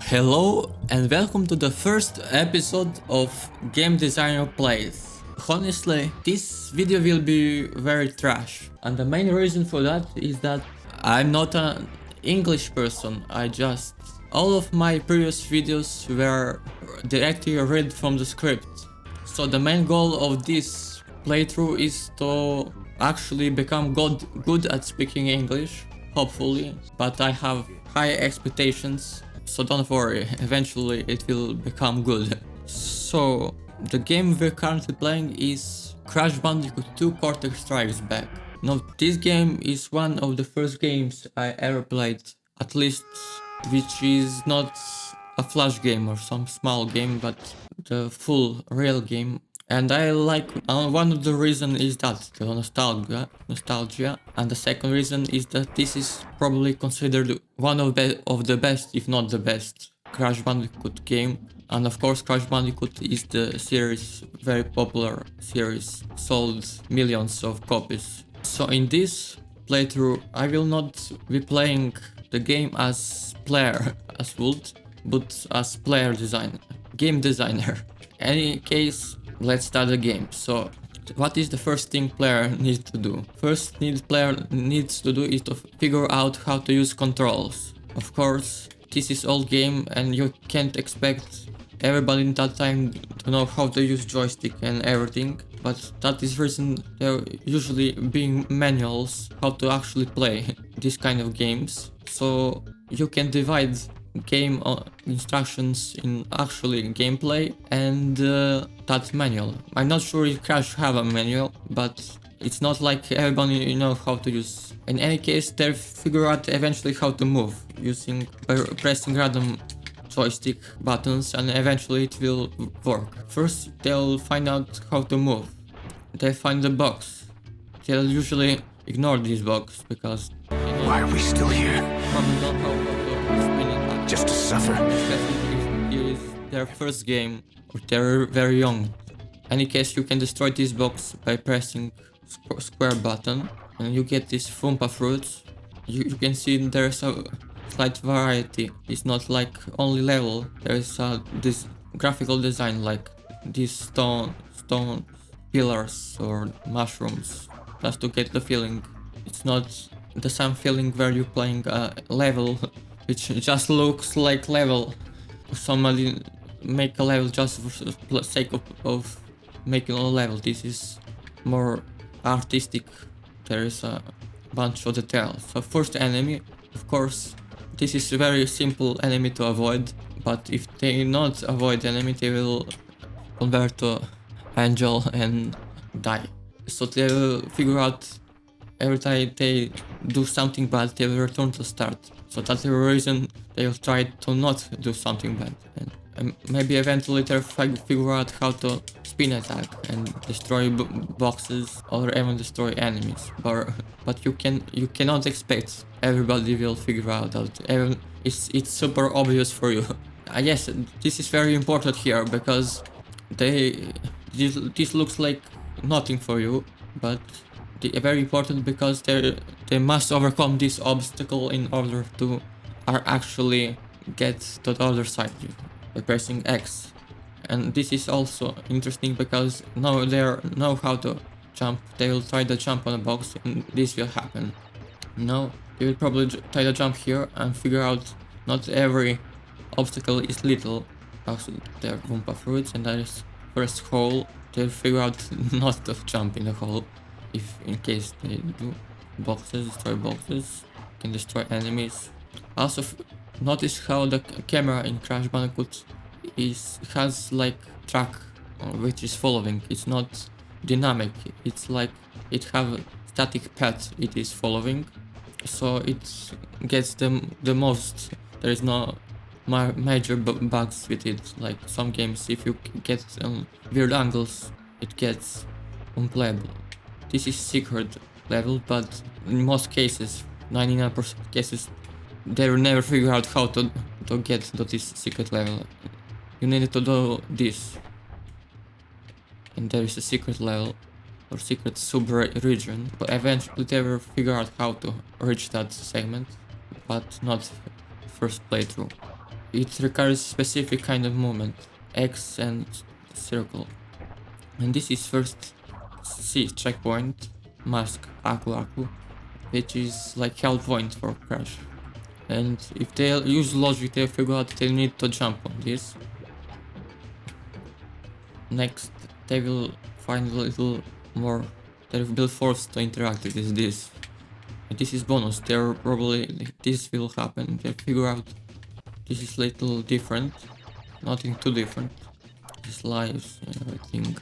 Hello and welcome to the first episode of Game Designer Plays. Honestly, this video will be very trash, and the main reason for that is that I'm not an English person. All of my previous videos were directly read from the script. So the main goal of this playthrough is to actually become good at speaking English, hopefully, but I have high expectations. So don't worry, eventually it will become good. So the game we're currently playing is Crash Bandicoot 2 Cortex Strikes Back. Now this game is one of the first games I ever played, at least which is not a flash game or some small game, but the full real game. And I like, one of the reasons is that the nostalgia, and the second reason is that this is probably considered one of the best, if not the best, Crash Bandicoot game. And of course, Crash Bandicoot is the series, very popular series, sold millions of copies. So in this playthrough, I will not be playing the game as player, as Wood, but as game designer. Any case, let's start the game. So what is the first thing player needs to do? First thing player needs to do is to figure out how to use controls. Of course, this is old game and you can't expect everybody in that time to know how to use joystick and everything, but that is reason there usually being manuals how to actually play this kind of games. So you can divide game instructions in actually gameplay and that manual. I'm not sure if Crash have a manual, but it's not like everybody know how to use. In any case, they figure out eventually how to move by pressing random joystick buttons, and eventually it will work. First, they'll find out how to move. They find the box. They'll usually ignore this box because why are we still here? Probably don't know how to spin it. Just to suffer. It is their first game, or they're very young. Any case, you can destroy this box by pressing square button, and you get this Foompa fruits. You can see there's a slight variety. It's not like only level. There's this graphical design like these stone pillars or mushrooms, just to get the feeling. It's not the same feeling where you're playing a level which just looks like level. Somebody make a level just for the sake of making a level. This is more artistic. There is a bunch of details. So first enemy, of course, this is a very simple enemy to avoid, but if they not avoid enemy, they will convert to angel and die. So they will figure out every time they do something bad, they will return to start. So that's the reason they will try to not do something bad. And maybe eventually they'll figure out how to spin attack and destroy boxes or even destroy enemies. But you cannot expect everybody will figure out that. It's super obvious for you. Yes, this is very important here because this looks like nothing for you, but very important because they must overcome this obstacle in order to actually get to the other side by pressing X. And this is also interesting because now they know how to jump. They will try to jump on a box and this will happen. Now they will probably try to jump here and figure out not every obstacle is little. Also there are Goomba fruits and there is first hole. They'll figure out not to jump in the hole. If in case they do destroy boxes, can destroy enemies. Also notice how the camera in Crash Bandicoot has like track which is following. It's not dynamic. It's like it have static path it is following, so it gets the most. There is no major bugs with it. Like some games, if you get weird angles, it gets unplayable. This is secret level, but in most cases, 99% cases, they will never figure out how to get to this secret level. You need to do this. And there is a secret level, or secret sub-region, but eventually they will figure out how to reach that segment, but not first playthrough. it requires specific kind of movement, X and circle. And this is first C checkpoint, mask Aku Aku, which is like hell point for Crash. And if they use logic, they figure out they need to jump on this. Next, they will find a little more, they will be forced to interact with this. And this is bonus, they're probably, this will happen, they figure out this is little different, nothing too different. These lives and everything,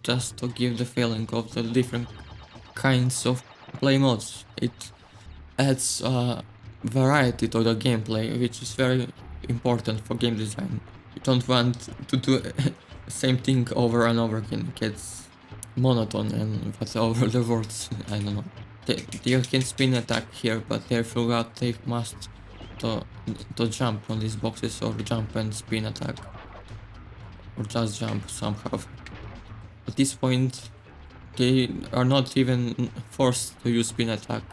just to give the feeling of the different kinds of play modes. It adds variety to the gameplay, which is very important for game design. You don't want to do the same thing over and over again, it gets monotone and what's over the words, I don't know. They can spin attack here, but they forgot they must to jump on these boxes or jump and spin attack. Or just jump somehow. At this point, they are not even forced to use spin attack.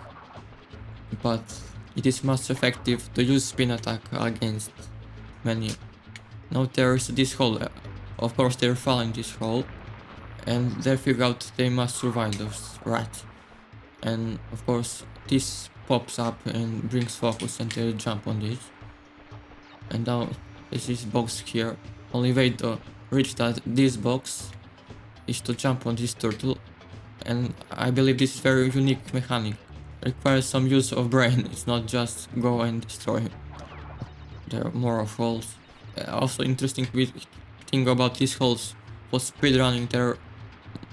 But it is most effective to use spin attack against many. Now there's this hole. Of course they're falling this hole. And they figure out they must survive those rats. And of course this pops up and brings focus and they jump on this. And now there's this box here. Only way to reach this box is to jump on this turtle. And I believe this is very unique mechanic. Requires some use of brain, it's not just go and destroy. There are more of holes. Also interesting thing about these holes, for speedrunning there are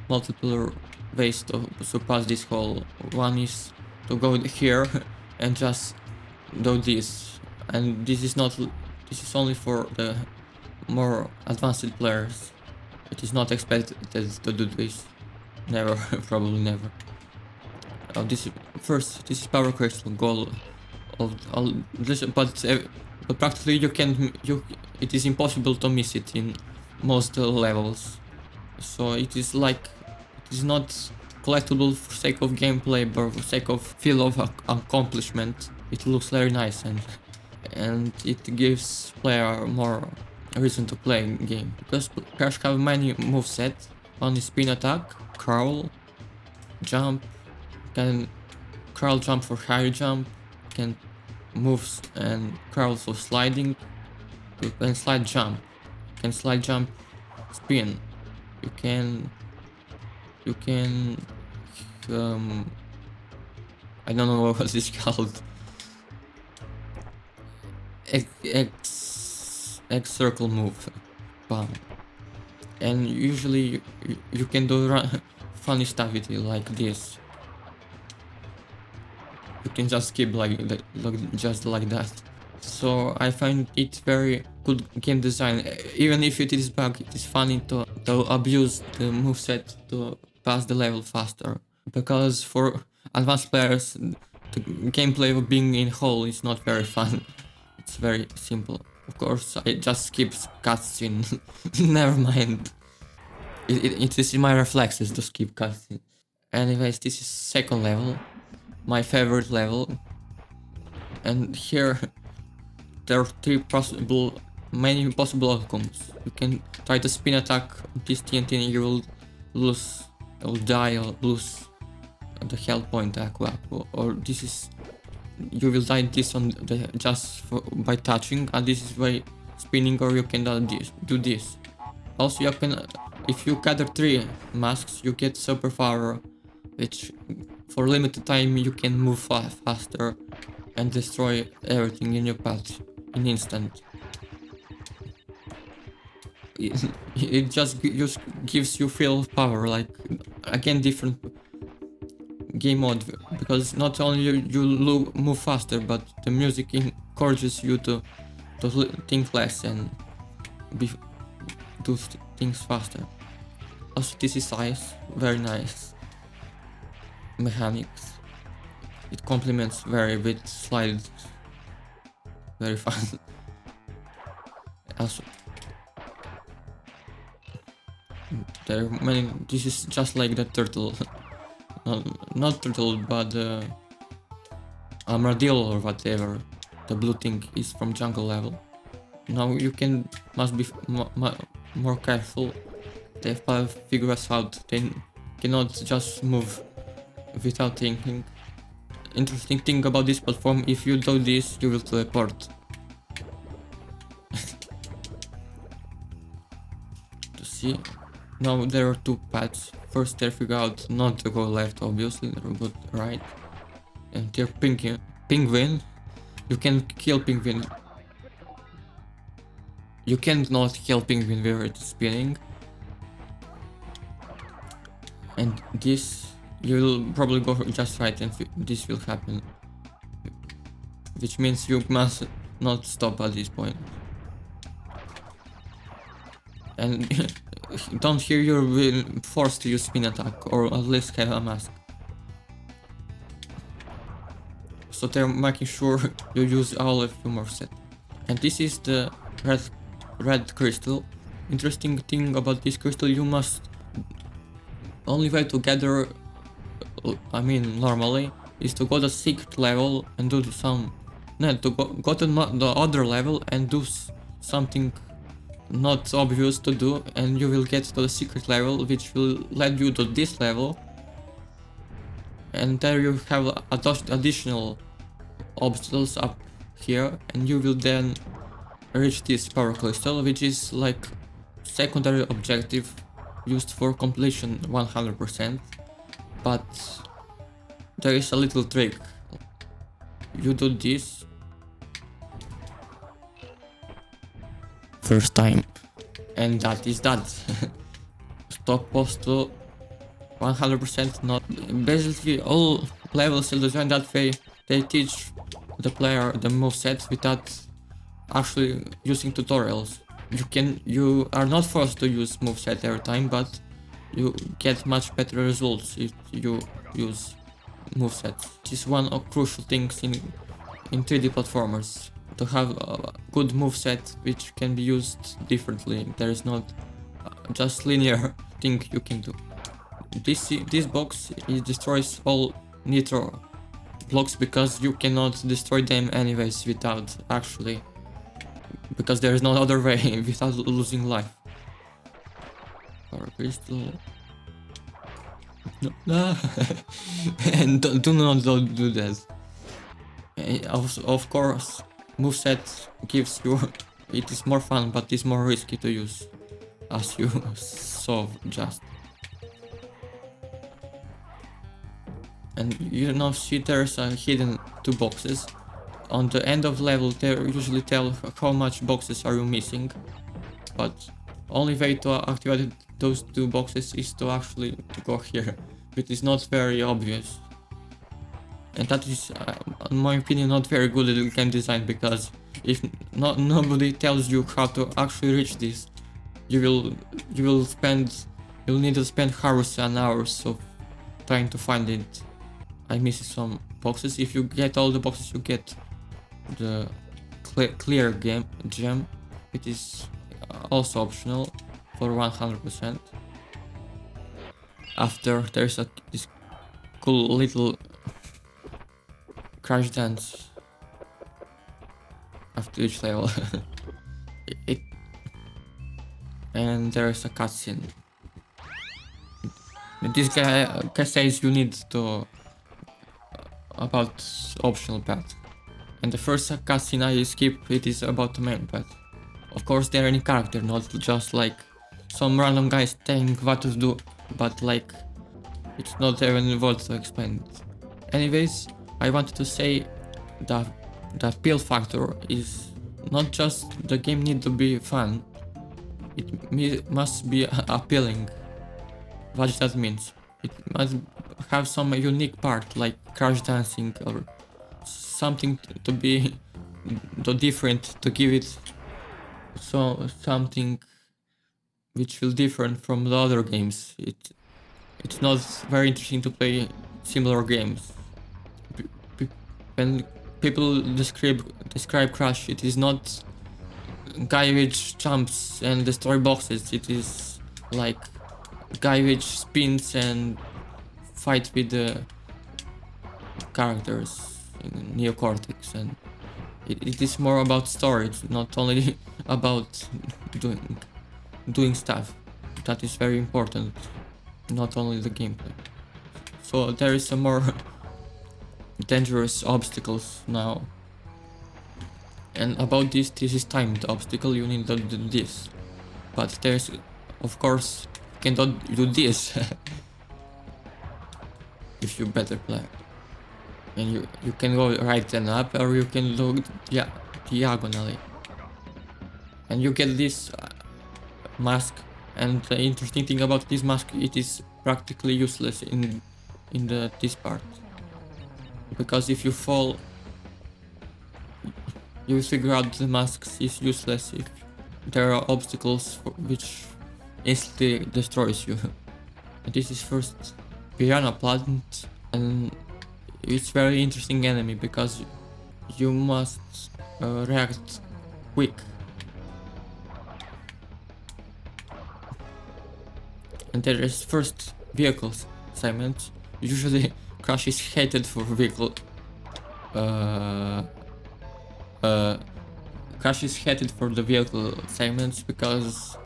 multiple ways to surpass this hole. One is to go here and just do this. And this is only for the more advanced players. It is not expected to do this. Never, probably never. This is power crystal goal of all this, but practically it is impossible to miss it in most levels. So it is not collectible for sake of gameplay, but for sake of feel of accomplishment. It looks very nice and it gives player more reason to play game, because Crash have many movesets. One is spin attack, crawl, jump, can crawl jump for high jump, can move and crawl for sliding, you can slide jump, spin, you can I don't know what this called, X circle move, bam. And usually you can do funny stuff with it like this. You can just skip just like that. So I find it very good game design. Even if it is bug, it is funny to abuse the moveset to pass the level faster. Because for advanced players, the gameplay of being in hole is not very fun. It's very simple. Of course, I just skip cutscene. Never mind. It is in my reflexes to skip cutscene. Anyways, this is second level, my favorite level. And here there are many possible outcomes. You can try to spin attack this TNT and you will die or lose the health point Aku Aku. Or you will die this on by touching, and this is by spinning, or you can do this. Also you can, if you gather 3 masks, you get superpower, which for limited time you can move faster and destroy everything in your path in instant. It just gives you feel of power, like again different game mode, because not only you move faster, but the music encourages you to think less and do things faster. Also this is nice, very nice mechanics. It complements very with slides, very fun. Also there are many, this is just like the turtle. Not turtle, but armadillo or whatever. The blue thing is from jungle level. Now you must be more careful. They have figured us out. They cannot just move without thinking. Interesting thing about this platform, if you do this, you will teleport. To see. Now there are two paths. First they figure out not to go left, obviously, they go right. And they're penguin. You can kill penguin. You cannot kill penguin where it's spinning. And this, you'll probably go just right and this will happen. Which means you must not stop at this point. And don't hear you're forced to use spin attack, or at least have a mask. So they're making sure you use all of your moveset. And this is the red crystal. Interesting thing about this crystal, you must... Only way to gather, I mean normally, is to go to secret level and do some... No, to go to the other level and do something not obvious to do, and you will get to the secret level, which will lead you to this level. And there you have additional obstacles up here, and you will then reach this power crystal, which is like secondary objective used for completion 100%. But there is a little trick. You do this first time, and that is that. Stop post to 100%. Not basically all levels are designed that way. They teach the player the moveset without actually using tutorials. You are not forced to use moveset every time, but you get much better results if you use movesets. This is one of crucial things in 3D platformers, to have a good moveset which can be used differently. There is not just linear thing you can do. This box, it destroys all nitro blocks because you cannot destroy them anyways without actually, because there is no other way without losing life. Power crystal. No. And do not do that. Of course, moveset gives you, it is more fun, but it's more risky to use, as you saw just. And you now see there's hidden 2 boxes. On the end of level they usually tell how much boxes are you missing, but only way to activate those 2 boxes is to actually go here, which is not very obvious. And that is, in my opinion, not very good at game design, because if nobody tells you how to actually reach this, you'll need to spend hours and hours of trying to find it. I missed some boxes. If you get all the boxes, you get the clear gem, it is also optional for 100%. After there's this cool little crash dance after each level. And there's a cutscene. This guy says you need to about optional path. And the first cutscene I skip, it is about the main path. Of course they're in character, not just like some random guys telling what to do, but like it's not even worth to explain it. Anyways, I wanted to say that the appeal factor is not just the game need to be fun, it must be appealing. What that means? It must have some unique part, like crash dancing or something to be different, to give it something which will different from the other games. It's not very interesting to play similar games. When people describe Crash, it is not guy which jumps and destroy boxes. It is like guy which spins and fight with the characters in neocortex, and it is more about story. It's not only about doing stuff. That is very important, not only the gameplay. So there is some more dangerous obstacles now. And about this is timed obstacle, you need to do this. But there's, of course, you cannot do this if you're better player. And you can go right and up, or you can do diagonally. And you get this mask, and the interesting thing about this mask, it is practically useless in this part. Because if you fall, you figure out the mask is useless if there are obstacles which instantly destroys you. And this is first piranha plant, and it's very interesting enemy because you must react quick. And there is first vehicles segment. Usually Crash is hated for vehicle. Crash is hated for the vehicle segments because,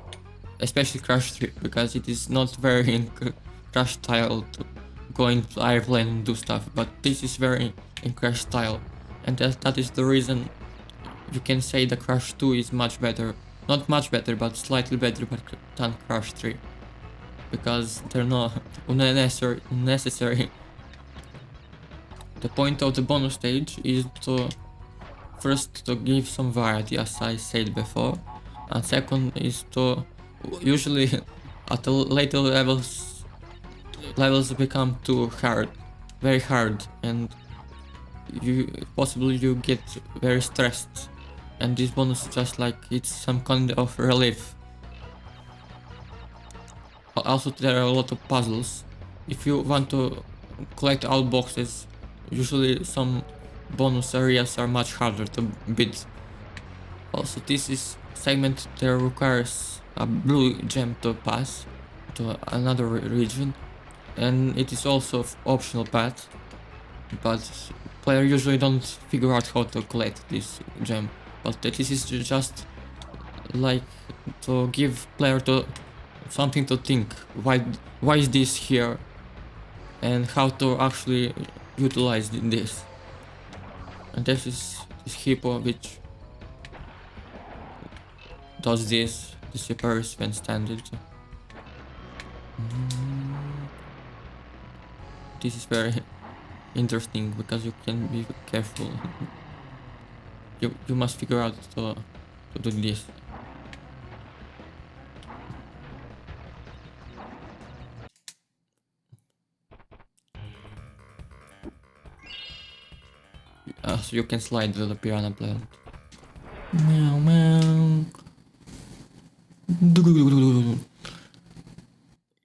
especially Crash 3, because it is not very in Crash style to go into airplane and do stuff, but this is very in Crash style, and that is the reason you can say that Crash 2 is much better, not much better, but slightly better than Crash 3, because they're not unnecessary. The point of the bonus stage is to first to give some variety, as I said before, and second is to usually at the later levels become too hard, very hard, and you get very stressed, and this bonus is just like it's some kind of relief. Also, there are a lot of puzzles. If you want to collect all boxes, usually some bonus areas are much harder to beat. Also, this is segment that requires a blue gem to pass to another region, and it is also optional path, but player usually don't figure out how to collect this gem. But this is just like to give player to something to think. Why is this here, and how to actually utilize this. And this is this hippo which does this, disappears when standing. This is very interesting because you can be careful. You must figure out to do this. So you can slide to the piranha plant. Meow meow.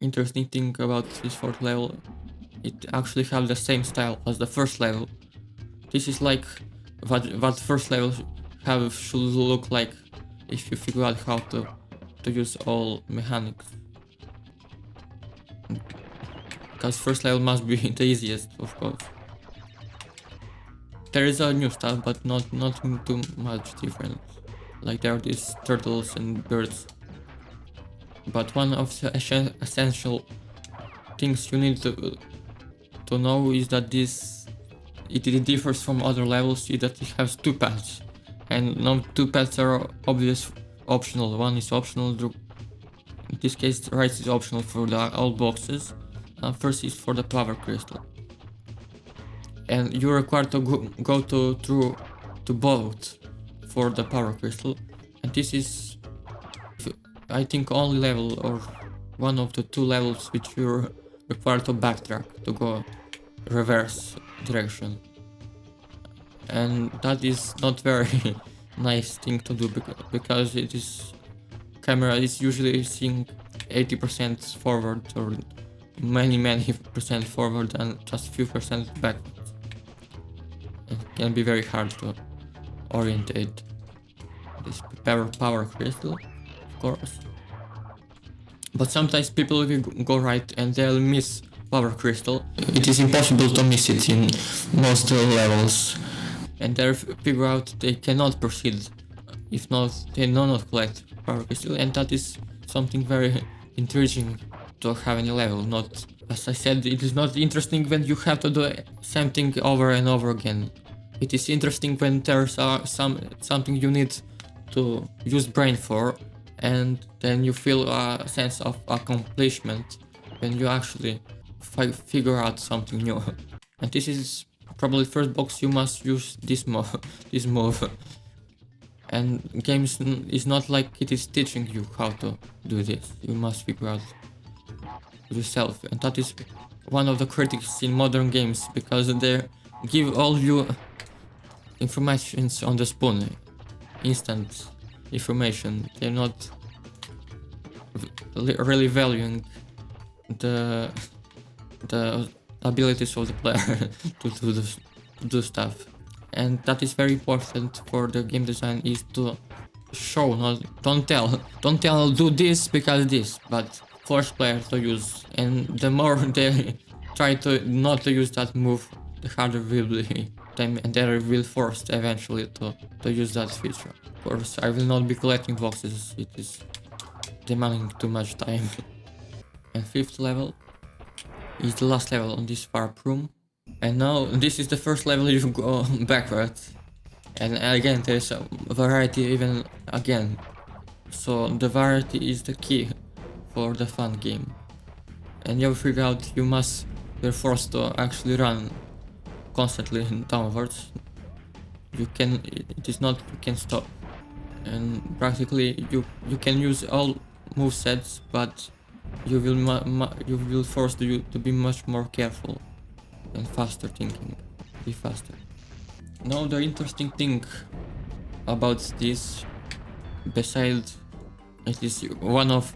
Interesting thing about this fourth level, it actually have the same style as the first level. This is like what first level should look like if you figure out how to use all mechanics. Because first level must be the easiest, of course. There is a new stuff, but not too much different. Like there are these turtles and birds. But one of the essential things you need to know is that it differs from other levels, is that it has two paths. And no two paths are obvious optional. One is optional, in this case right is optional for the old boxes. First is for the power crystal. And you're required to go to both for the power crystal, and this is, I think, only level or one of the two levels which you're required to backtrack, to go reverse direction, and that is not very nice thing to do because it is camera is usually seeing 80% forward or many percent forward and just few percent backwards. It can be very hard to orientate this power crystal, of course. But sometimes people will go right and they'll miss power crystal. It is impossible to miss it in most levels, and they figure out they cannot proceed If not, they do not collect power crystal, and that is something very intriguing to have any level. Not, as I said, it is not interesting when you have to do something over and over again. It is interesting when there's something you need to use brain for, and then you feel a sense of accomplishment when you actually figure out something new. And this is probably first box you must use this this move. And games is not like it is teaching you how to do this. You must figure out yourself, and that is one of the critics in modern games, because they give all you informations on the spoon, instant information. They're not really valuing the abilities of the player to do stuff. And that is very important for the game design, is to show, not don't tell do this because this, but force players to use. And the more they try to not to use that move, the harder will be them, and they will forced eventually to use that feature. Of course, I will not be collecting boxes, it is demanding too much time. And fifth level is the last level on this warp room. And now this is the first level you go backwards. And again, there's a variety even again. So the variety is the key for the fun game. And you figure out you're forced to actually run constantly downwards. It is not you can stop. And practically you can use all movesets, but you will force you to be much more careful and faster thinking. Be faster. Now the interesting thing about this, besides it is one of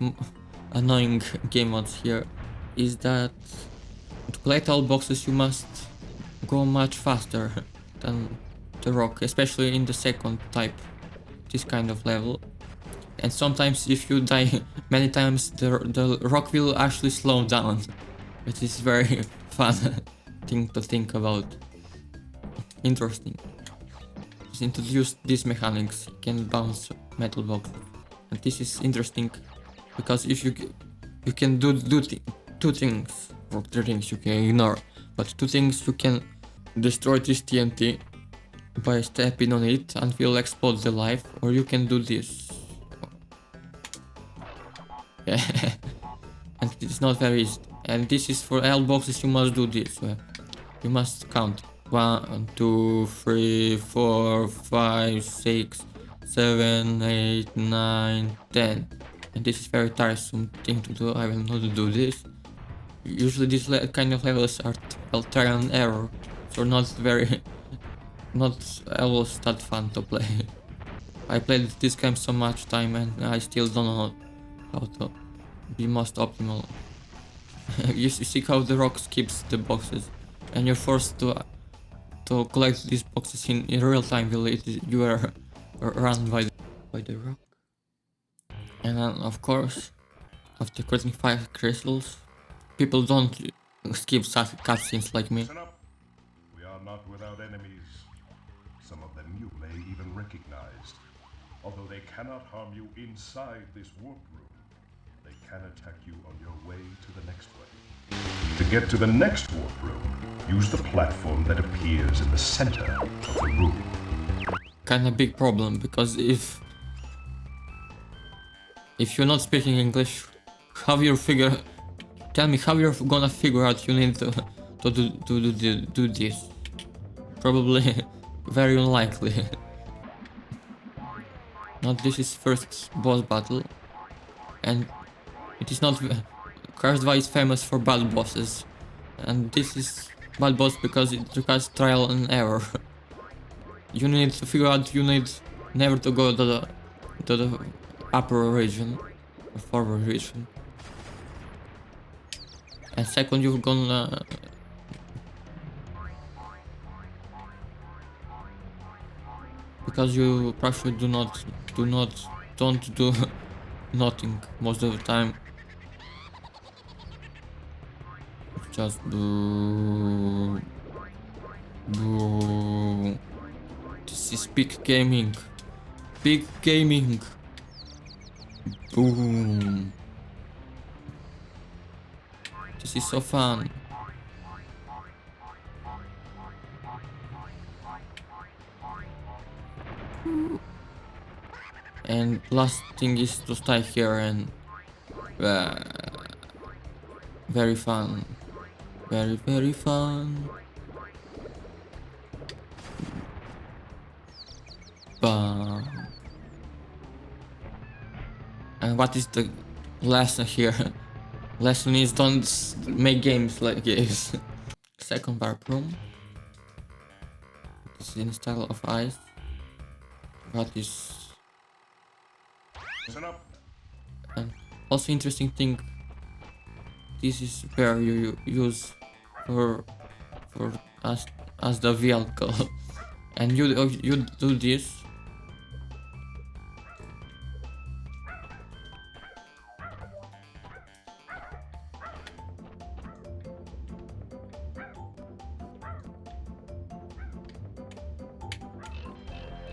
annoying game modes here, is that to collect all boxes you must go much faster than the rock, especially in the second type, this kind of level. And sometimes if you die many times, the rock will actually slow down. It is very fun thing to think about. Interesting. Just introduce these mechanics. You can bounce metal boxes, and this is interesting because if you can do two things, or three things you can ignore, but two things: you can destroy this TNT by stepping on it and will explode the life, or you can do this. Yeah. And it's not very easy. And this is for L boxes, you must do this. You must count 1, 2, 3, 4, 5, 6, 7, 8, 9, 10. And this is very tiresome thing to do. I will not do this. Usually these kind of levels are trial and error, so not always that fun to play. I played this game so much time and I still don't know how to be most optimal. You see how the rock skips the boxes, and you're forced to collect these boxes in real time while you are run by the rock. And then of course, after collecting 5 crystals, people don't skip cutscenes like me. Listen up. We are not without enemies. Some of them you may even recognize. Although they cannot harm you inside this warp room, they can attack you on your way to the next one. To get to the next warp room, use the platform that appears in the center of the room. Kinda big problem, because if you're not speaking English, tell me how you're gonna figure out you need to do this. Probably very unlikely. Now this is first boss battle, and it is not. Crash2 is famous for bad bosses, and this is bad boss because it requires trial and error. You need to figure out you need never to go to the upper region or forward region. And second, you're gonna because you probably don't do nothing most of the time. Just boo. This is peak gaming. Big gaming. Boom. This is so fun. And last thing is to stay here and very fun. Very fun. Bam. And what is the lesson here? Lesson is don't make games like this. Second bathroom. This is in style of ice. What is... Listen up. And also interesting thing. This is where you use for as the vehicle. And you do this.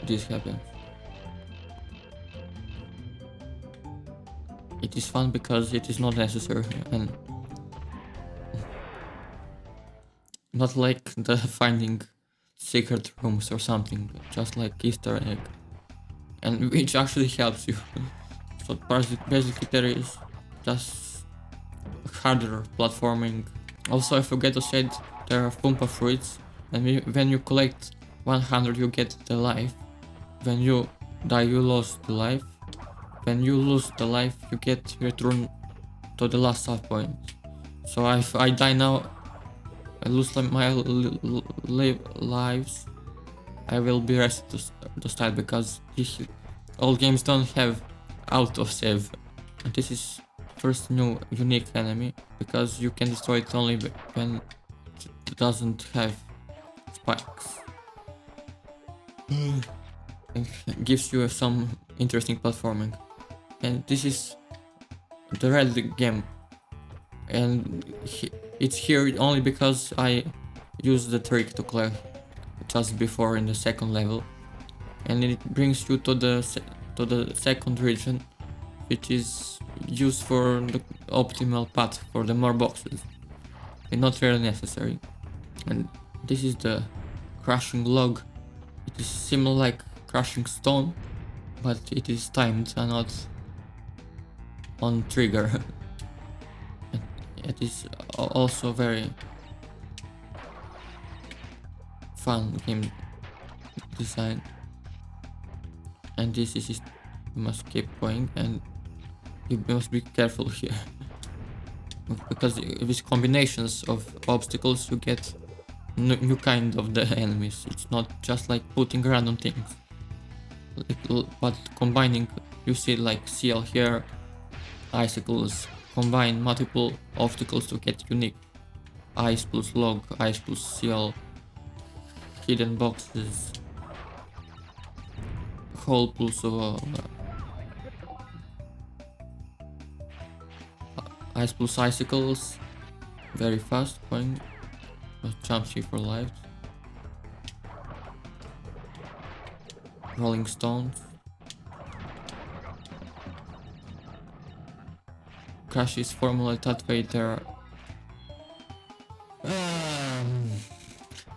This happens. It is fun because it is not necessary and not like the finding secret rooms or something, just like Easter egg, and which actually helps you. So basically there is just harder platforming. Also, I forget to say there are Pumpa fruits, and when you collect 100 you get the life. When you die you lose the life. When you lose the life you get returned to the last save point. So if I die now, I lose my lives, I will be rested to start because all games don't have autosave. And this is first new unique enemy because you can destroy it only when it doesn't have spikes. It gives you some interesting platforming. And this is the red game, and it's here only because I used the trick to collect just before in the second level, and it brings you to the second region, which is used for the optimal path for the more boxes, and not really necessary. And this is the crushing log. It is similar like crushing stone, but it is timed and not on trigger. It is also very fun game design. And this is you must keep going and you must be careful here because with combinations of obstacles you get new kind of the enemies. It's not just like putting random things, but combining. You see like seal here, icicles, combine multiple obstacles to get unique ice plus log, ice plus seal, hidden boxes, hole plus ice plus icicles, very fast going, jump shift for life, rolling stones, crash is formulated that way.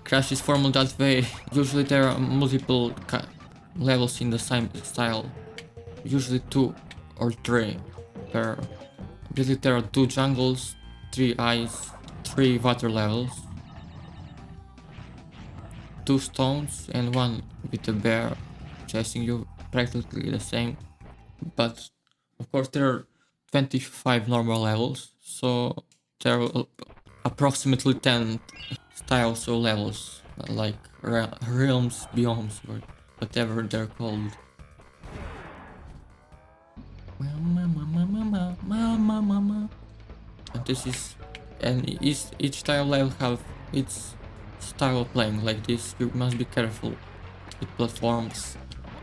Crash is formulated that way. Usually there are multiple levels in the same style, usually 2 or 3 per. Basically there are 2 jungles, 3 ice, 3 water levels, 2 stones and 1 with a bear chasing you, practically the same. But of course there are 25 normal levels, so there are approximately 10 styles or levels, like realms, biomes, or whatever they're called. And this is, and each style level have its style of playing. Like this you must be careful with platforms.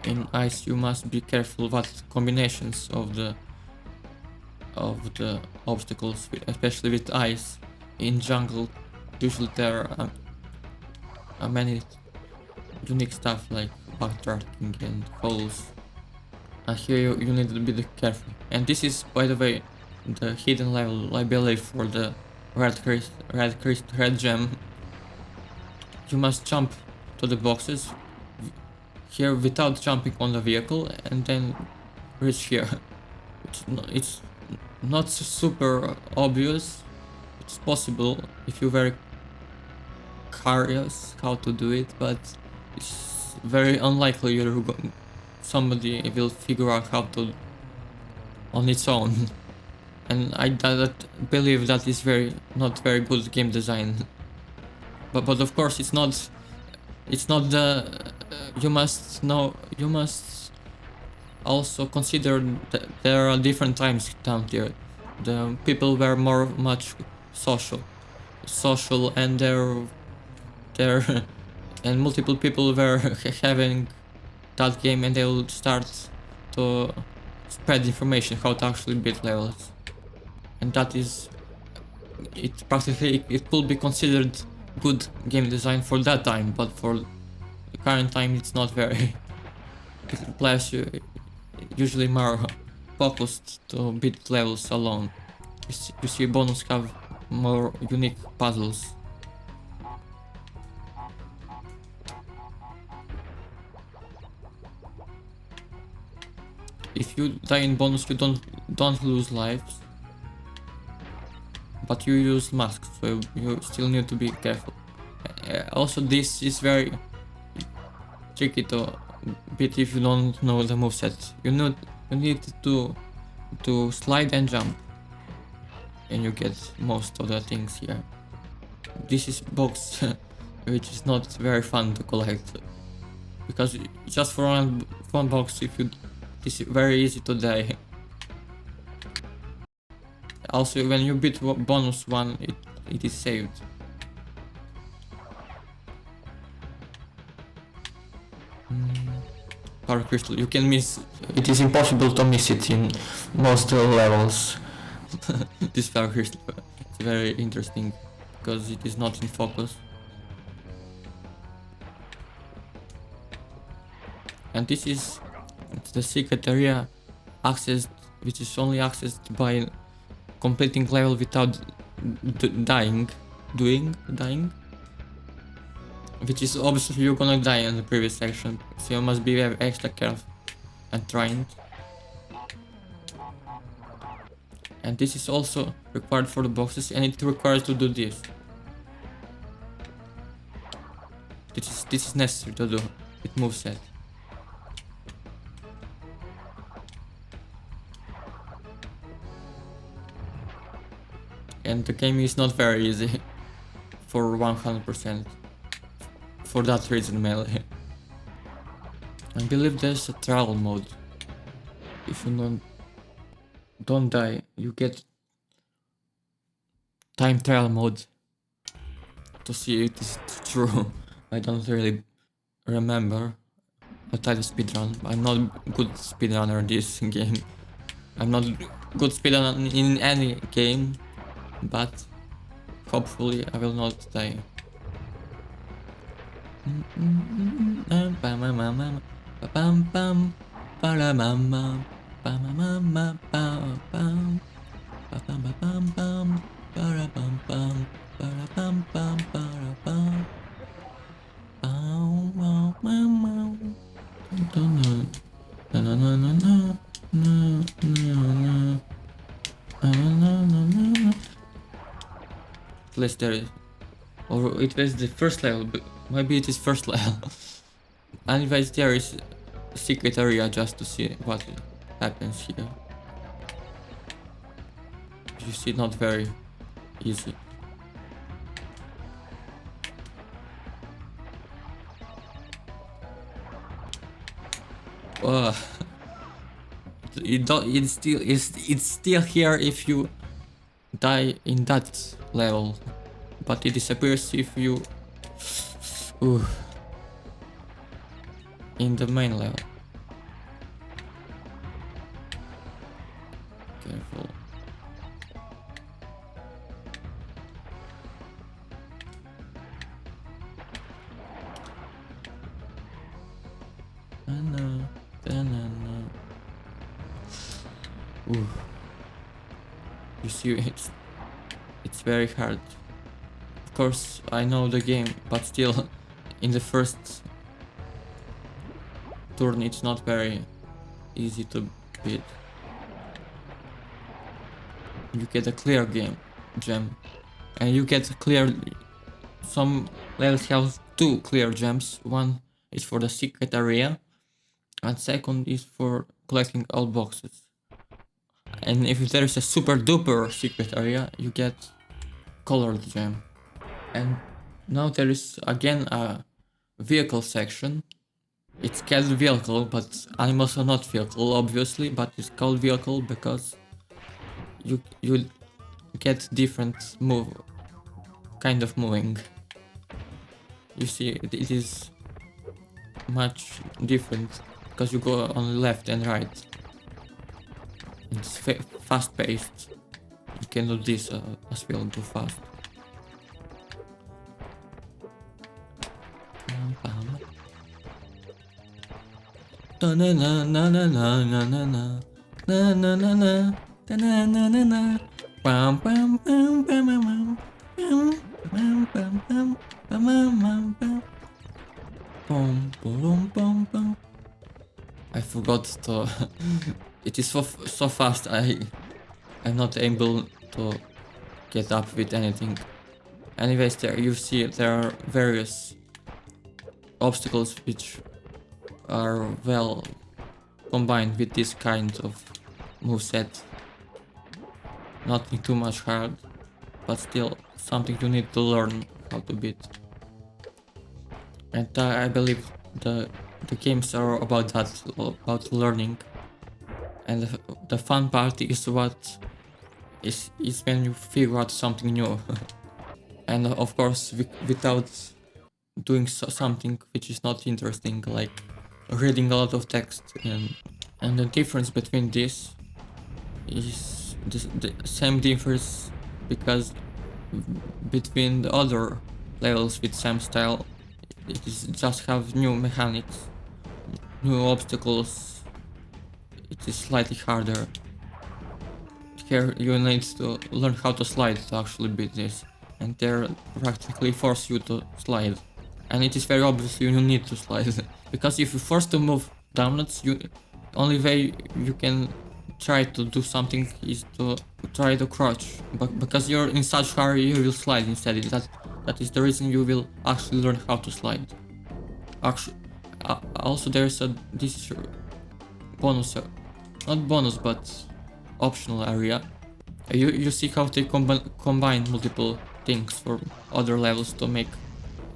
In ice you must be careful what combinations of the obstacles, especially with ice. In jungle usually there are many unique stuff like backtracking and holes And here you need to be careful. And this is, by the way, the hidden level, I believe, for the red gem. You must jump to the boxes here without jumping on the vehicle and then reach here. It's not super obvious. It's possible if you're very curious how to do it, but it's very unlikely somebody will figure out how to on its own. And I believe that is not very good game design. But of course it's not the you must also consider that there are different times down there. The people were much social and there and multiple people were having that game, and they will start to spread information how to actually beat levels. And that is it could be considered good game design for that time, but for the current time it's not very. Players usually more focused to beat levels alone. You see bonus have more unique puzzles. If you die in bonus, you don't lose lives, but you use masks, so you still need to be careful. Also, this is very tricky to beat if you don't know the moveset. You need to slide and jump, and you get most of the things here. This is box which is not very fun to collect, because just for one box, it's very easy to die. Also, when you beat bonus one, it is saved. Power crystal, you can miss. It is impossible to miss it in most levels. This power crystal is very interesting because it is not in focus. And this is the secret area which is only accessed by completing level without dying, which is obviously you're gonna die in the previous section, so you must be extra careful and trying. And this is also required for the boxes, and it requires to do this. This is necessary to do with moveset. And the game is not very easy for 100%. For that reason, mainly. I believe there's a trial mode. If you don't die, you get time trial mode to see if it is true. I don't really remember. I tried to speedrun. I'm not a good speedrunner in this game. I'm not good speedrunner in any game, but hopefully I will not die. Place there, or it was the first level, but maybe it is first level. Anyways, there is a secret area just to see what happens here. You see, not very easy. It's still here if you die in that level, but it disappears if you in the main level. Careful. Ooh. You see, it's very hard. Of course, I know the game, but still, in the first turn, it's not very easy to beat. You get a clear gem, and you get clear. Some levels have two clear gems. One is for the secret area, and second is for collecting all boxes. And if there is a super duper secret area, you get colored gem. And now there is again a vehicle section. It's called vehicle, but animals are not vehicle, obviously, but it's called vehicle because you get different kind of moving. You see, it is much different because you go on left and right. It's fast paced. You can do this as well, too fast. Na na na na na na na na na na na na na na na na na. Bam bam bam bam bam bam bam bam bam bam bam. Boom boom boom boom. I forgot to. It is so fast. I'm not able to get up with anything. Anyways, there you see there are various obstacles which are well combined with this kind of moveset. Nothing too much hard, but still something you need to learn how to beat. And I believe the games are about that, about learning. And the fun part is is when you figure out something new. And of course, without doing something which is not interesting, like reading a lot of text. And the difference between this is the same difference, because between the other levels with same style, it is just have new mechanics, new obstacles. It is slightly harder. Here you need to learn how to slide to actually beat this, and they practically force you to slide. And it is very obvious you need to slide, because if you force to move downwards, only way you can try to do something is to try to crouch. But because you're in such hurry, you will slide instead. That is the reason you will actually learn how to slide. Actually, also there's this bonus, not bonus but optional area. You see how they combine multiple things for other levels to make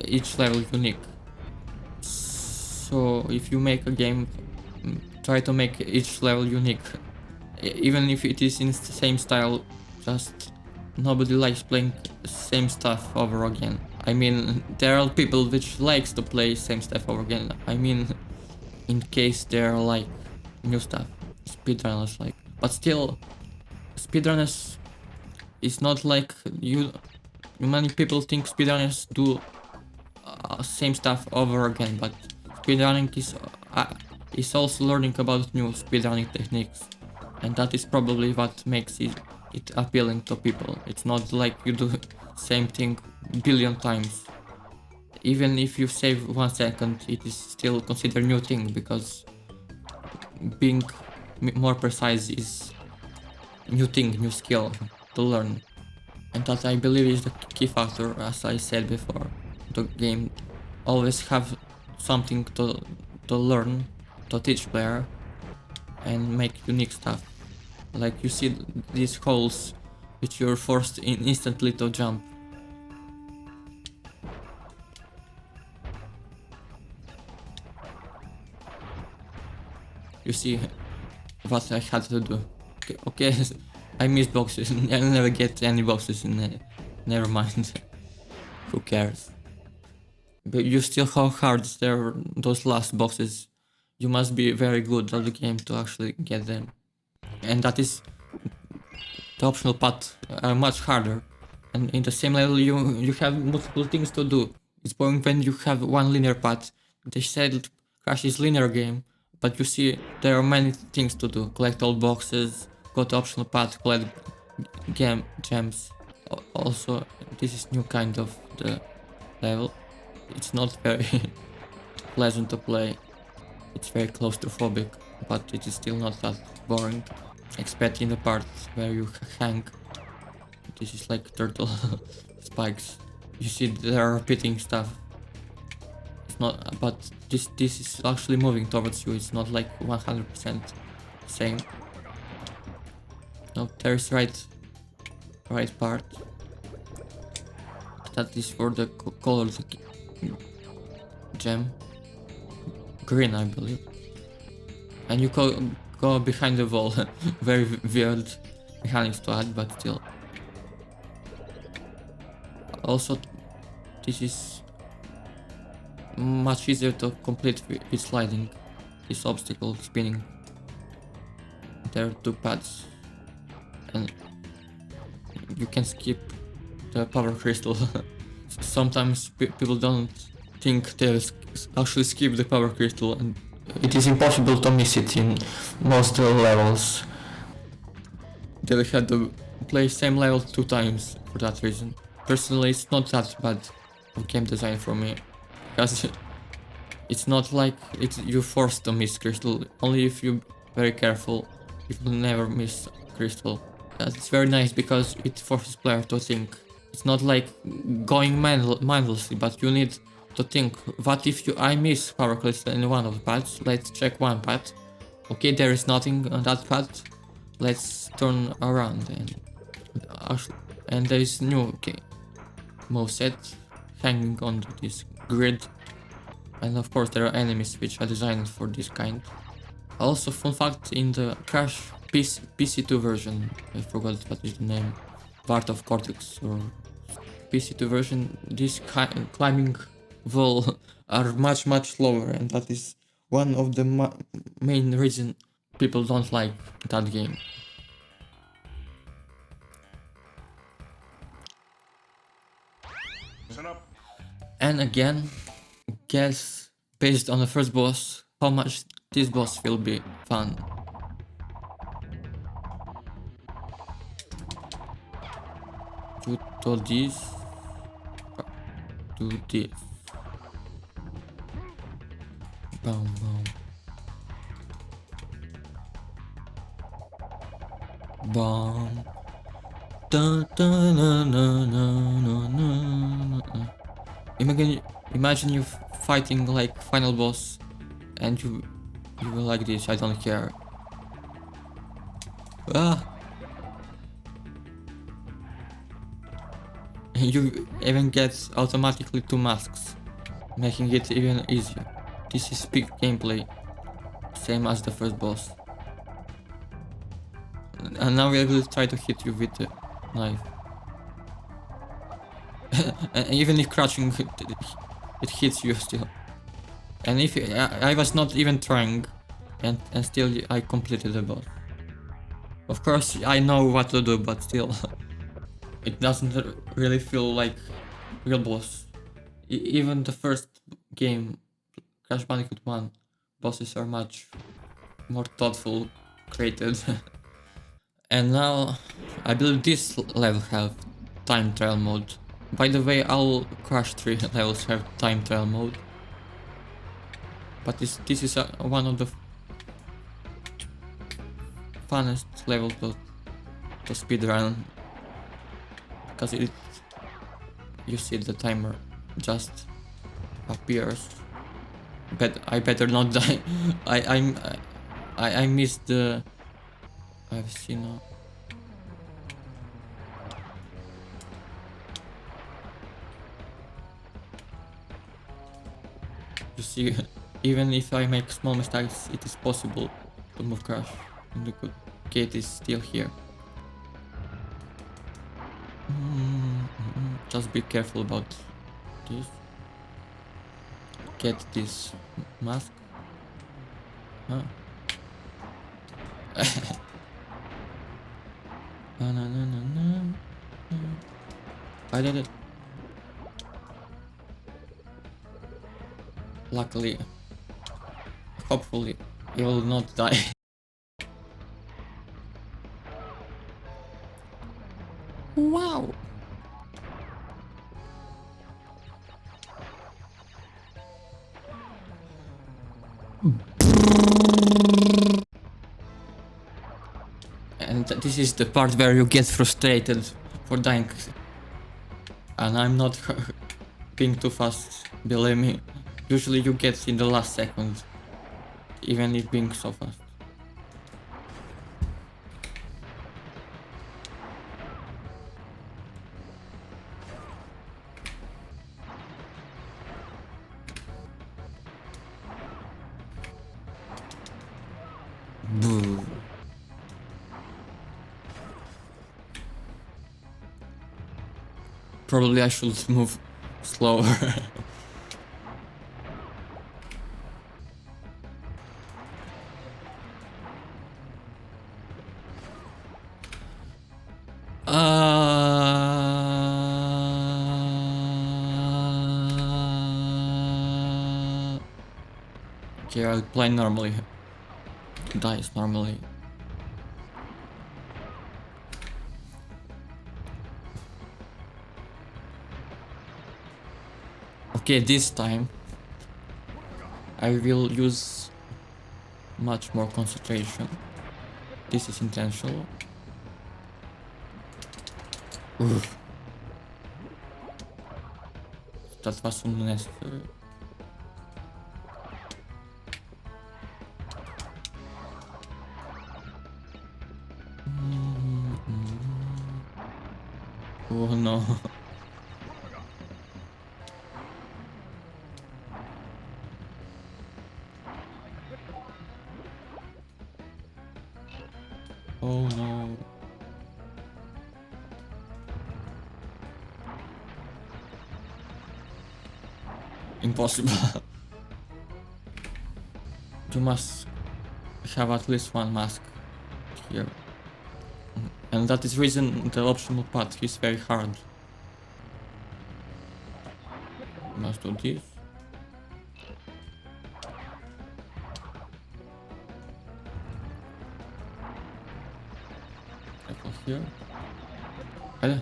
each level unique. So if you make a game, try to make each level unique, even if it is in the same style. Just nobody likes playing the same stuff over again. I mean, there are people which likes to play same stuff over again. I mean, in case they're like new stuff, speedrunners like. But still, speedrunners is not like you. Many people think speedrunners do same stuff over again, but speedrunning is also learning about new speedrunning techniques, and that is probably what makes it appealing to people. It's not like you do same thing billion times. Even if you save 1 second, it is still considered new thing, because being more precise is new thing, new skill to learn. And that, I believe, is the key factor. As I said before, the game always have something to learn, to teach player, and make unique stuff. Like you see these holes which you're forced instantly to jump. You see what I had to do. Okay, I missed boxes. I'll never get any boxes in never mind. Who cares? But you still how hard there those last boxes. You must be very good at the game to actually get them. And that is the optional path are much harder. And in the same level you have multiple things to do. It's boring when you have one linear path. They said Crash is linear game, but you see there are many things to do. Collect all boxes, got optional path to collect gems. Also, this is new kind of the level. It's not very pleasant to play. It's very claustrophobic, but it is still not that boring. Except in the part where you hang. This is like turtle spikes. You see they are repeating stuff. It's not, but this is actually moving towards you. It's not like 100% same. No, there's right part. That is for the colored gem. Green, I believe. And you go behind the wall. Very weird mechanics to add, but still. Also, this is much easier to complete with sliding. This obstacle spinning. There are two paths, and you can skip the power crystal. Sometimes people don't think they actually skip the power crystal, and it is impossible to miss it in most levels. They had to play same level 2 times for that reason. Personally, it's not that bad of game design for me, because it's not like you're forced to miss crystal. Only if you're very careful, you will never miss crystal. It's very nice because it forces player to think. It's not like going mindlessly, but you need to think, what if I miss power crystal in one of the paths? Let's check one path. Okay, there is nothing on that path. Let's turn around and there is new moveset hanging on this grid. And of course there are enemies which are designed for this kind. Also, fun fact, in the Crash PC2 version, I forgot what is the name, part of Cortex or PC2 version, this climbing wall are much slower, and that is one of the main reason people don't like that game. And again, guess based on the first boss how much this boss will be fun. Do this. Do this. Boom, boom. Boom. Dun, dun, dun, dun, dun, dun, dun. Imagine you fighting like final boss and you will like this. I don't care. Ah. You even get automatically 2 masks, making it even easier. This is peak gameplay, same as the first boss. And now we will try to hit you with the knife. And even if crouching, it hits you still. And if I was not even trying, and still I completed the boss. Of course I know what to do, but still. It doesn't really feel like real boss. Even the first game, Crash Bandicoot 1, bosses are much more thoughtful, created. And now, I believe this level have time trial mode. By the way, all Crash 3 levels have time trial mode. But this is one of the funnest level to speedrun. Because you see the timer just appears. But I better not die. I missed the. I've seen. You see, even if I make small mistakes, it is possible to move Crash. And the gate is still here. Just be careful about this. Get this mask. Huh? I did it. Luckily, hopefully, you will not die. Wow. And this is the part where you get frustrated for dying. And I'm not being too fast, believe me. Usually you get in the last second, even it being so fast. Boo. Probably I should move slower. Okay, I'll play normally. Dice normally. Okay, this time I will use much more concentration. This is intentional. Oof. That was unnecessary. Oh no. Oh no. Impossible. You must have at least one mask here. And that is reason the optional path is very hard. You must do this. Careful here. Hello.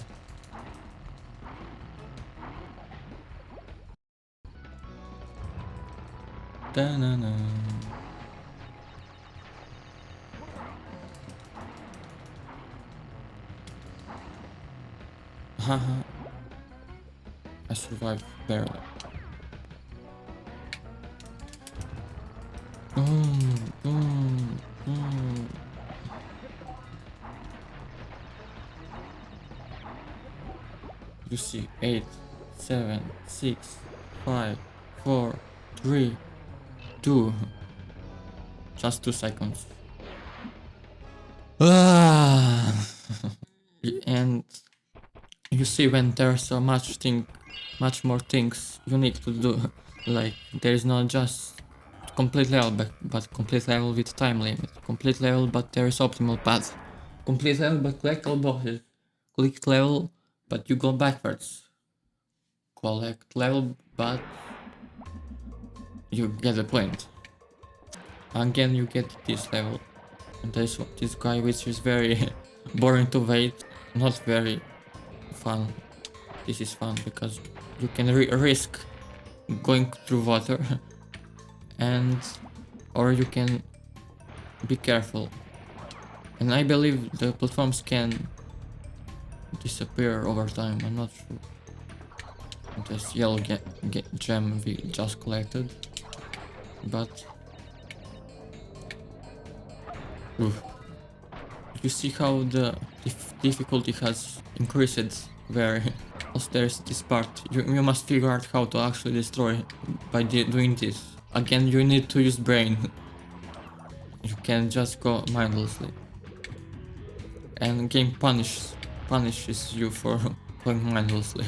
Da-na-na. Haha. I survived barely. Boom, boom, boom. You see, 8, 7, 6, 5, 4, 3, 2. Just 2 seconds. Ah. And you see, when there's so much more things you need to do. Like there is not just complete level, but complete level with time limit. Complete level, but there is optimal path. Complete level, but collect all bosses. Collect level, but you go backwards. Collect level, but you get the point. Again, you get this level. And there's this guy which is very boring to wait. Not very fun. This is fun because you can risk going through water and or you can be careful. And I believe the platforms can disappear over time. I'm not sure. This yellow gem we just collected, but oof. You see how the difficulty has increased where also there's this part. You must figure out how to actually destroy by doing this. Again, you need to use brain. You can just go mindlessly. And game punishes you for going mindlessly.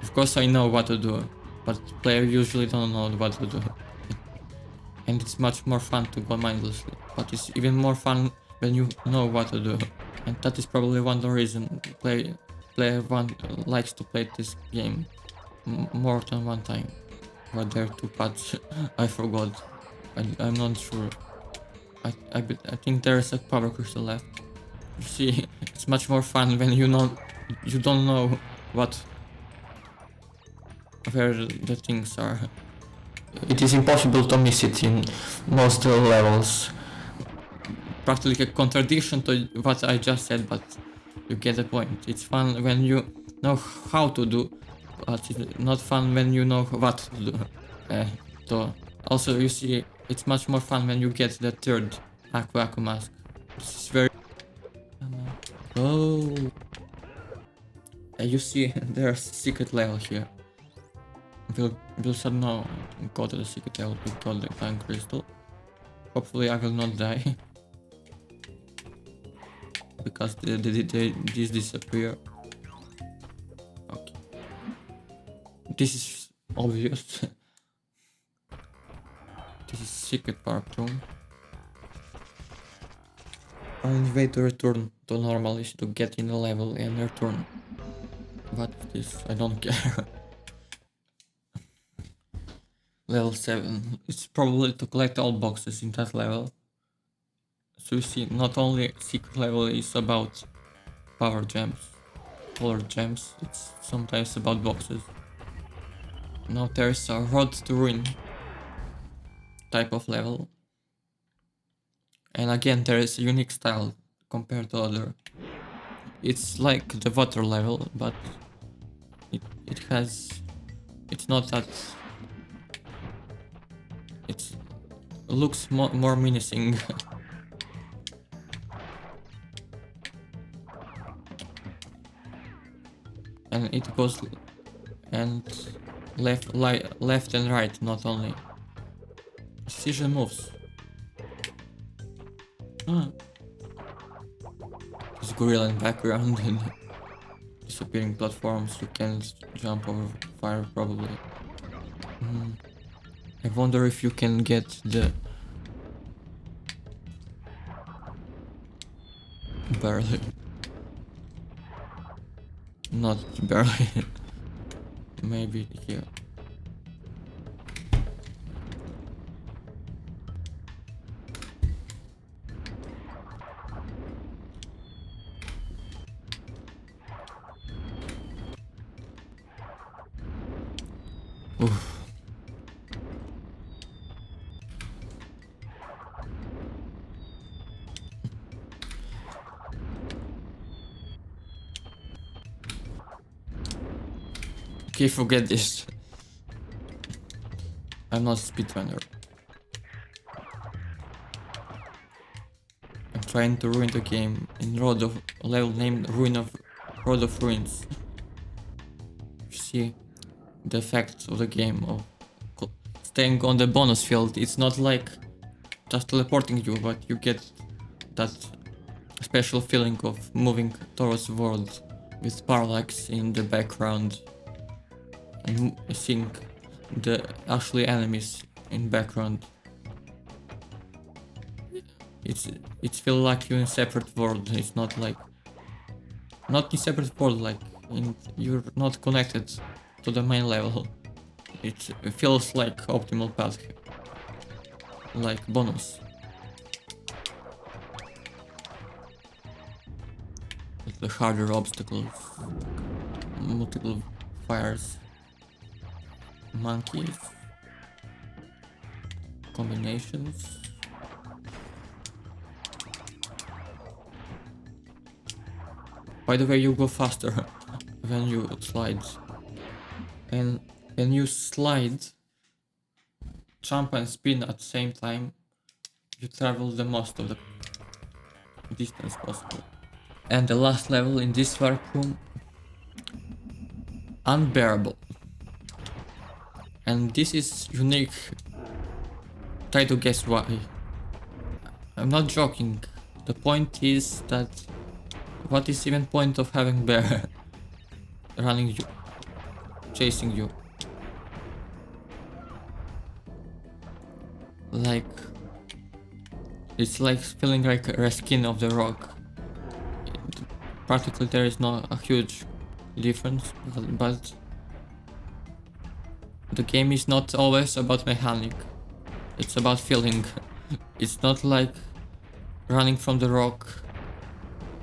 Of course I know what to do, but players usually don't know what to do. And it's much more fun to go mindlessly, but it's even more fun when you know what to do. And that is probably one of the reasons player one likes to play this game more than one time. But there are 2 paths. I forgot. I'm not sure. I think there is a power crystal left. You see, It's much more fun when you don't know where the things are. It is impossible to miss it in most levels. Practically a contradiction to what I just said, but you get the point. It's fun when you know how to do, but it's not fun when you know what to do. So also you see, it's much more fun when you get the third Aku mask. This is very... Oh, you see, there's a secret level here. We'll somehow go to the secret level to got the time crystal. Hopefully I will not die. Because these disappear. Okay. This is obvious. This is secret part room. Only way to return to normal is to get in the level and return. What is this? I don't care. Level 7. It's probably to collect all boxes in that level. So you see, not only secret level is about power gems, color gems, it's sometimes about boxes. Now there's a road to ruin type of level. And again, there is a unique style compared to other. It's like the water level, but it's not that... It looks more menacing. And it goes and left and right, not only. Precision moves. There's gorilla in background and disappearing platforms. You can't jump over fire probably. I wonder if you can get the... Barely. Not barely. Maybe here. Oof. Okay, forget this. I'm not a speedrunner. I'm trying to ruin the game in a level named Road of Ruins. You see the effect of the game of staying on the bonus field. It's not like just teleporting you, but you get that special feeling of moving towards the world with parallax in the background and seeing the actually enemies in background. It feels like you're in a separate world. It's not like in separate world, like you're not connected to the main level. It feels like optimal path, like bonus. With the harder obstacles, multiple fires, monkeys, combinations. By the way, you go faster when you slide. And when you slide, jump and spin at the same time, you travel the most of the distance possible. And the last level in this warp room, Unbearable. And this is unique. Try to guess why. I'm not joking. The point is that what is even point of having bear running you, chasing you? Like, it's like feeling like a skin of the rock. Practically there is not a huge difference, but the game is not always about mechanic. It's about feeling. It's not like running from the rock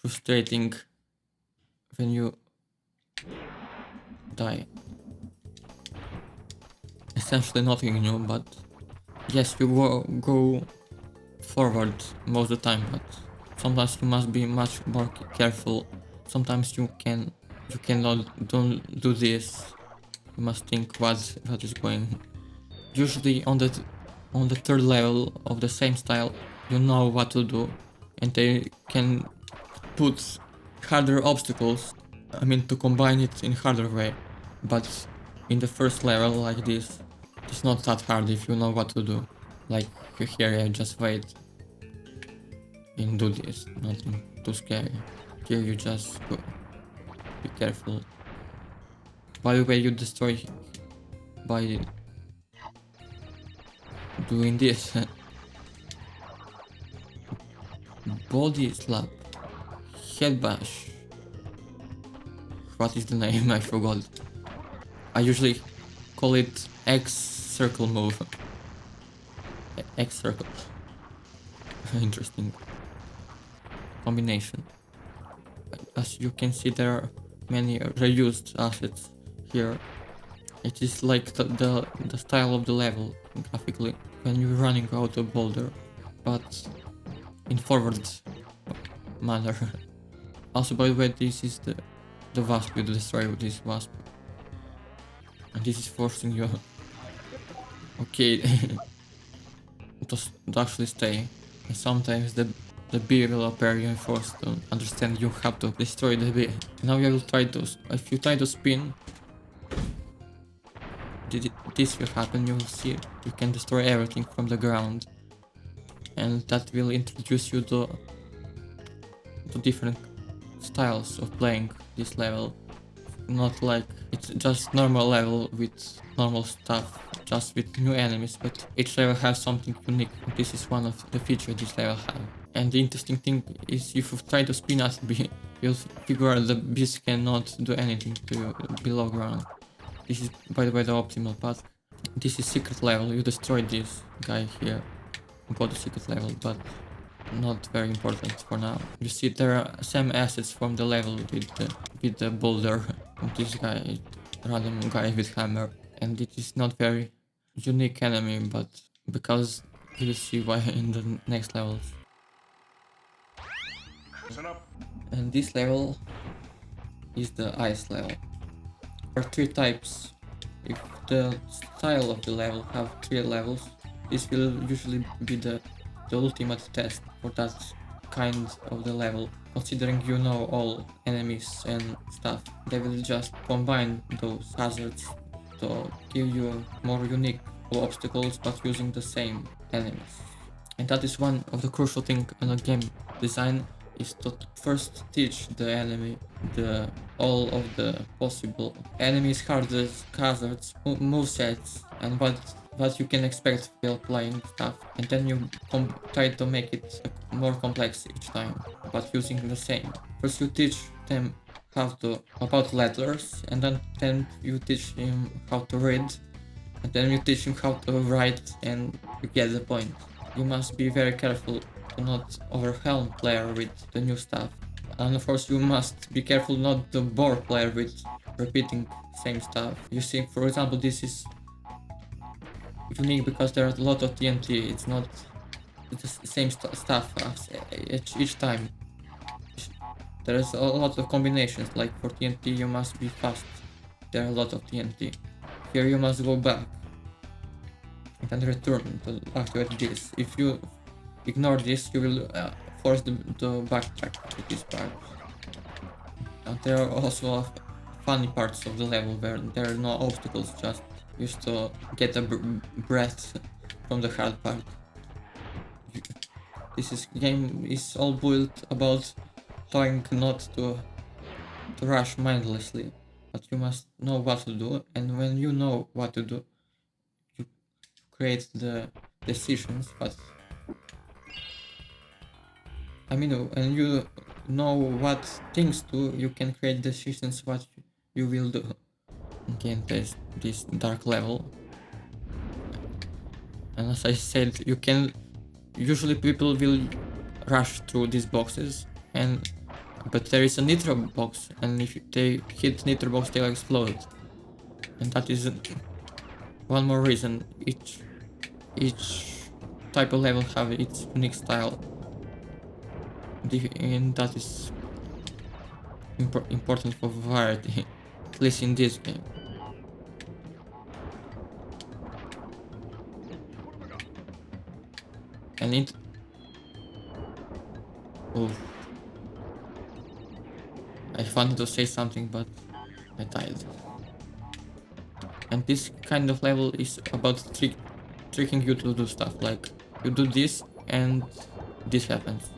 frustrating when you die. Essentially nothing new, but yes, you go forward most of the time, but sometimes you must be much more careful. Sometimes you cannot don't do this. You must think what is going. Usually on the third level of the same style, you know what to do, and they can put harder obstacles. I mean, to combine it in harder way. But in the first level like this, it's not that hard if you know what to do. Like here, I just wait and do this. Nothing too scary. Here you just go. Be careful. By the way, you destroy by doing this. Body slap. Head bash. What is the name? I forgot. I usually call it X circle move. X circle. Interesting combination. As you can see, there are many reused assets here. It is like the style of the level graphically when you're running out of boulder, but in forward manner. Also, by the way, this is the wasp. You destroy with this wasp, and this is forcing you. Okay, to actually stay. And sometimes the bee will appear. You are forced to understand you have to destroy the bee. Now you will try to. If you try to spin, this will happen. You will see you can destroy everything from the ground, and that will introduce you to different styles of playing this level. Not like it's just normal level with normal stuff, just with new enemies, but each level has something unique. This is one of the features this level have. And the interesting thing is if you try to spin at B, you'll figure out the beast cannot do anything to you below ground. This is, by the way, the optimal path. This is secret level. You destroyed this guy here. Got the secret level, but not very important for now. You see there are some assets from the level with the boulder. This guy, random guy with hammer, and it is not very unique enemy, but because you'll see why in the next levels. Listen up. And this level is the ice level. There are 3 types. If the style of the level have 3 levels, this will usually be the ultimate test for that kind of the level. Considering you know all enemies and stuff, they will just combine those hazards to give you more unique obstacles but using the same enemies. And that is one of the crucial things in a game design, is to first teach the enemy all of the possible enemies, hazards, movesets, and what you can expect while playing stuff, and then you try to make it more complex each time, but using the same. First you teach them about letters, and then you teach him how to read, and then you teach him how to write, and you get the point. You must be very careful to not overwhelm player with the new stuff. And of course you must be careful not to bore player with repeating same stuff. You see, for example, this is unique because there are a lot of TNT. It's not the same stuff each time. There is a lot of combinations. Like for TNT you must be fast. There are a lot of TNT. Here you must go back and then return to activate this. If you ignore this, you will force the backtrack to this part. And there are also funny parts of the level where there are no obstacles, just used to get a breath from the hard part. This game is all built about trying not to rush mindlessly, but you must know what to do, and when you know what to do, you create the decisions. But I mean, when you know what things to, you can create decisions what you will do. Okay, and there's this dark level, and as I said, usually people will rush through these boxes, and But there is a nitro box, and if they hit nitro box, they'll explode. And that is one more reason each type of level have its unique style. And that is important for variety, at least in this game. And it... Oh. I wanted to say something, but I died. And this kind of level is about tricking you to do stuff, like you do this and this happens.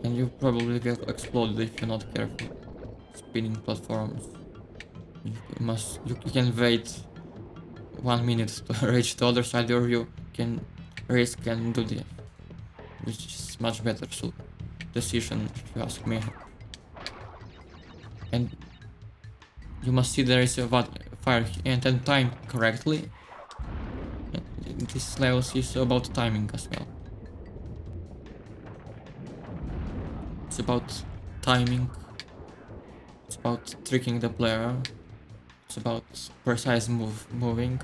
And you probably get exploded if you're not careful. Spinning platforms. You can wait 1 minute to reach the other side, or you can risk and do this. Which is much better decision if you ask me. And you must see there is a fire and then time correctly. And this level is about timing as well. It's about timing. It's about tricking the player. It's about precise moving.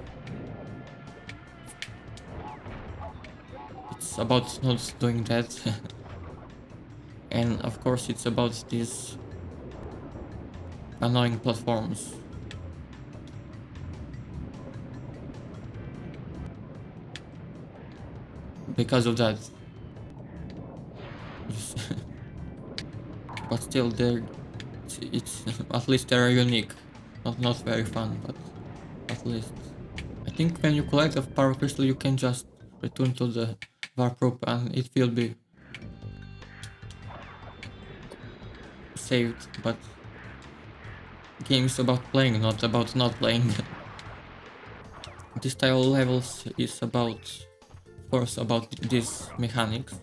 It's about not doing that. And of course it's about these annoying platforms. Because of that. But still it's at least they're unique. Not very fun, but at least. I think when you collect a power crystal you can just return to the warp rope and it will be saved, but game is about playing, not about not playing. This style of levels is about, of course, about these mechanics,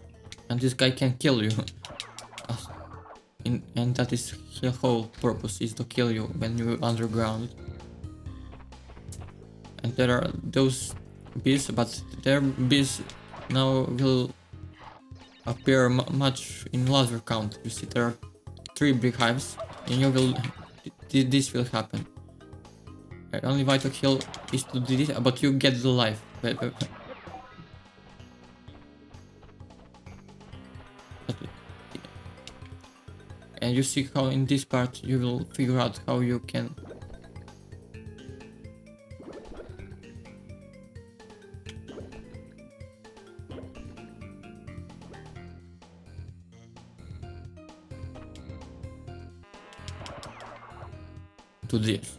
and this guy can kill you. And that is his whole purpose, is to kill you when you're underground. And there are those bees, but their bees now will appear much in larger count. You see there are 3 big hives, and you will this will happen. The only way to kill is to do this, but you get the life. And you see how in this part you will figure out how you can do this.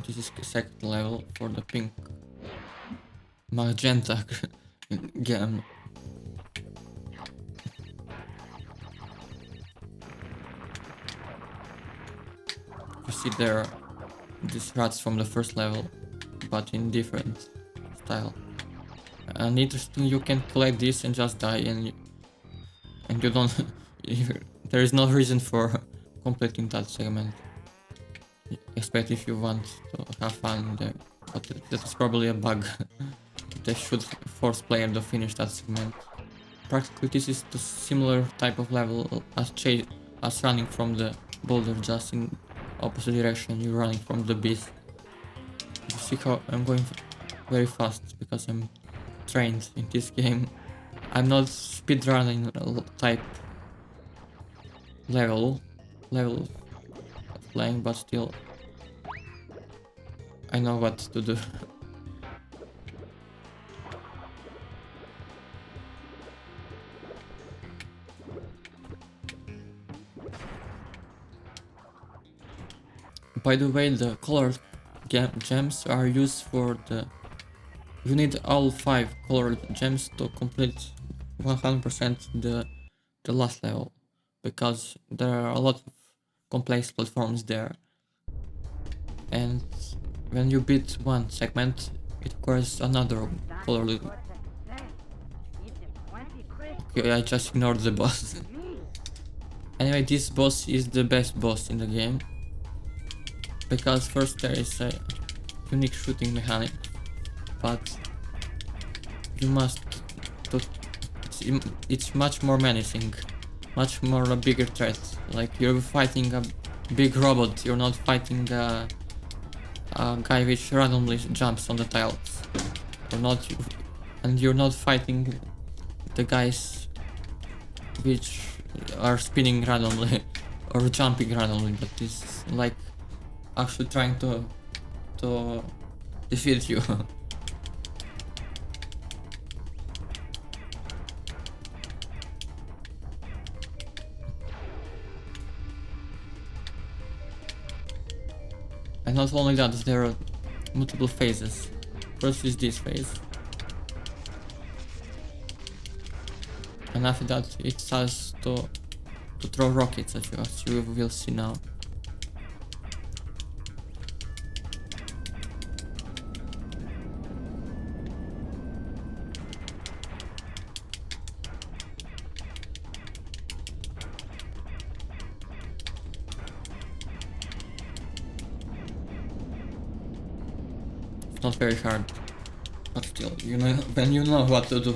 This is the second level for the pink magenta game. You see there these rats from the first level, but in different style. And interesting, you can collect this and just die, and you don't. There is no reason for completing that segment. Expect if you want to have fun there, but that is probably a bug. They should force player to finish that segment. Practically this is the similar type of level as running from the boulder, just in opposite direction. You're running from the beast. You see how I'm going very fast because I'm trained in this game. I'm not speedrunning type level of playing, but still I know what to do. By the way, the colored gems are used for the... You need all 5 colored gems to complete 100% the last level, because there are a lot of complex platforms there. And when you beat one segment, it requires another colored... Okay, I just ignored the boss. Anyway, this boss is the best boss in the game, because first there is a unique shooting mechanic, but you must... It's much more menacing much more a bigger threat. Like you're fighting a big robot, you're not fighting a guy which randomly jumps on the tiles. And you're not fighting the guys which are spinning randomly or jumping randomly, but it's like actually trying to defeat you. And not only that, there are multiple phases. First is this phase. And after that it starts to throw rockets at you, as you will see now. It's not very hard, but still, you know, when you know what to do,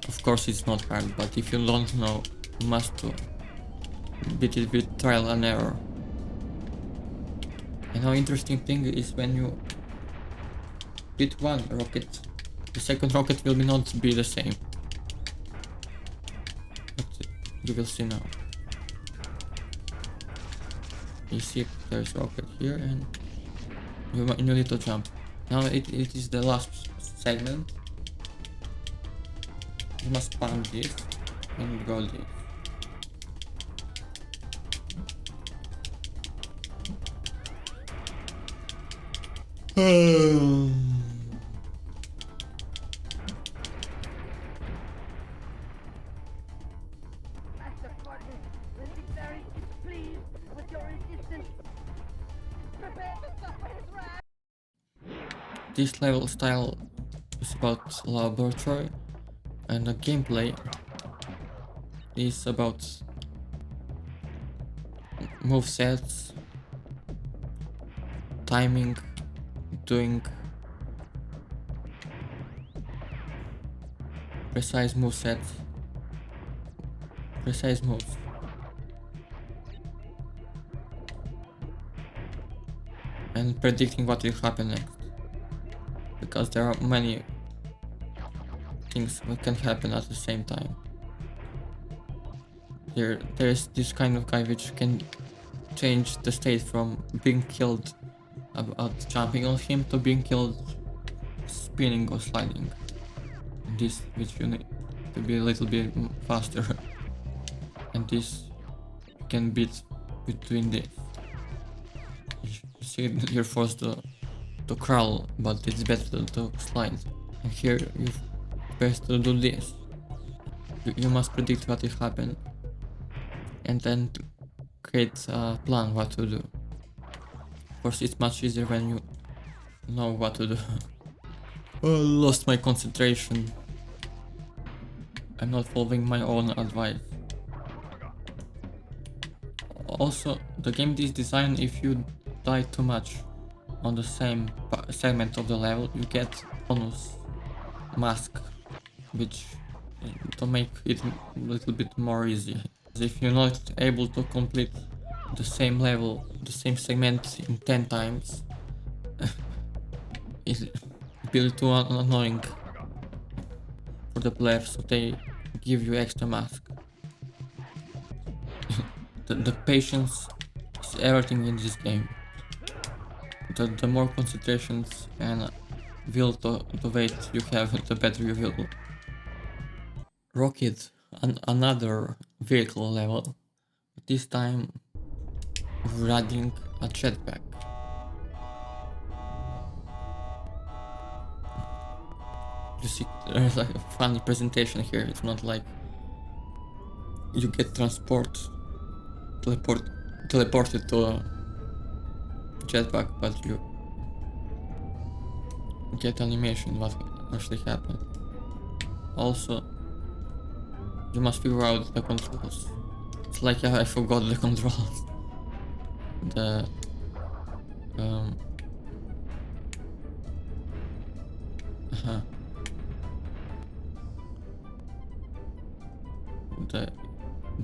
of course it's not hard, but if you don't know, you must beat it with trial and error. And how interesting thing is when you beat one rocket, the second rocket will not be the same. But you will see now. You see there's rocket here and you need to jump. Now it is the last segment. You must spam this and go this. Master Partner, will be very displeased with your resistance. Prepare to suffer his wrath. This level style is about laboratory, and the gameplay is about movesets, timing, doing precise movesets, precise moves. And predicting what will happen next. Because there are many things that can happen at the same time. There's this kind of guy which can change the state from being killed about jumping on him to being killed spinning or sliding. This which you need to be a little bit faster. And this you can beat between this. You see, you're forced to crawl, but it's better to slide. And here you're best to do this. You must predict what will happen and then create a plan what to do. Of course it's much easier when you know what to do. Oh, lost my concentration. I'm not following my own advice. Also, the game is designed if you die too much on the same segment of the level, you get bonus mask, which to make it a little bit more easy. If you're not able to complete the same level, the same segment in 10 times, it's a bit too annoying for the players, so they give you extra mask. the patience is everything in this game. The more concentrations and will to wait you have, the better you will. Rocket, another vehicle level. This time we're adding a jetpack. You see, there's like a funny presentation here. It's not like you get teleported to a jetpack, but you get animation what actually happened. Also, you must figure out the controls. It's like I forgot the controls. The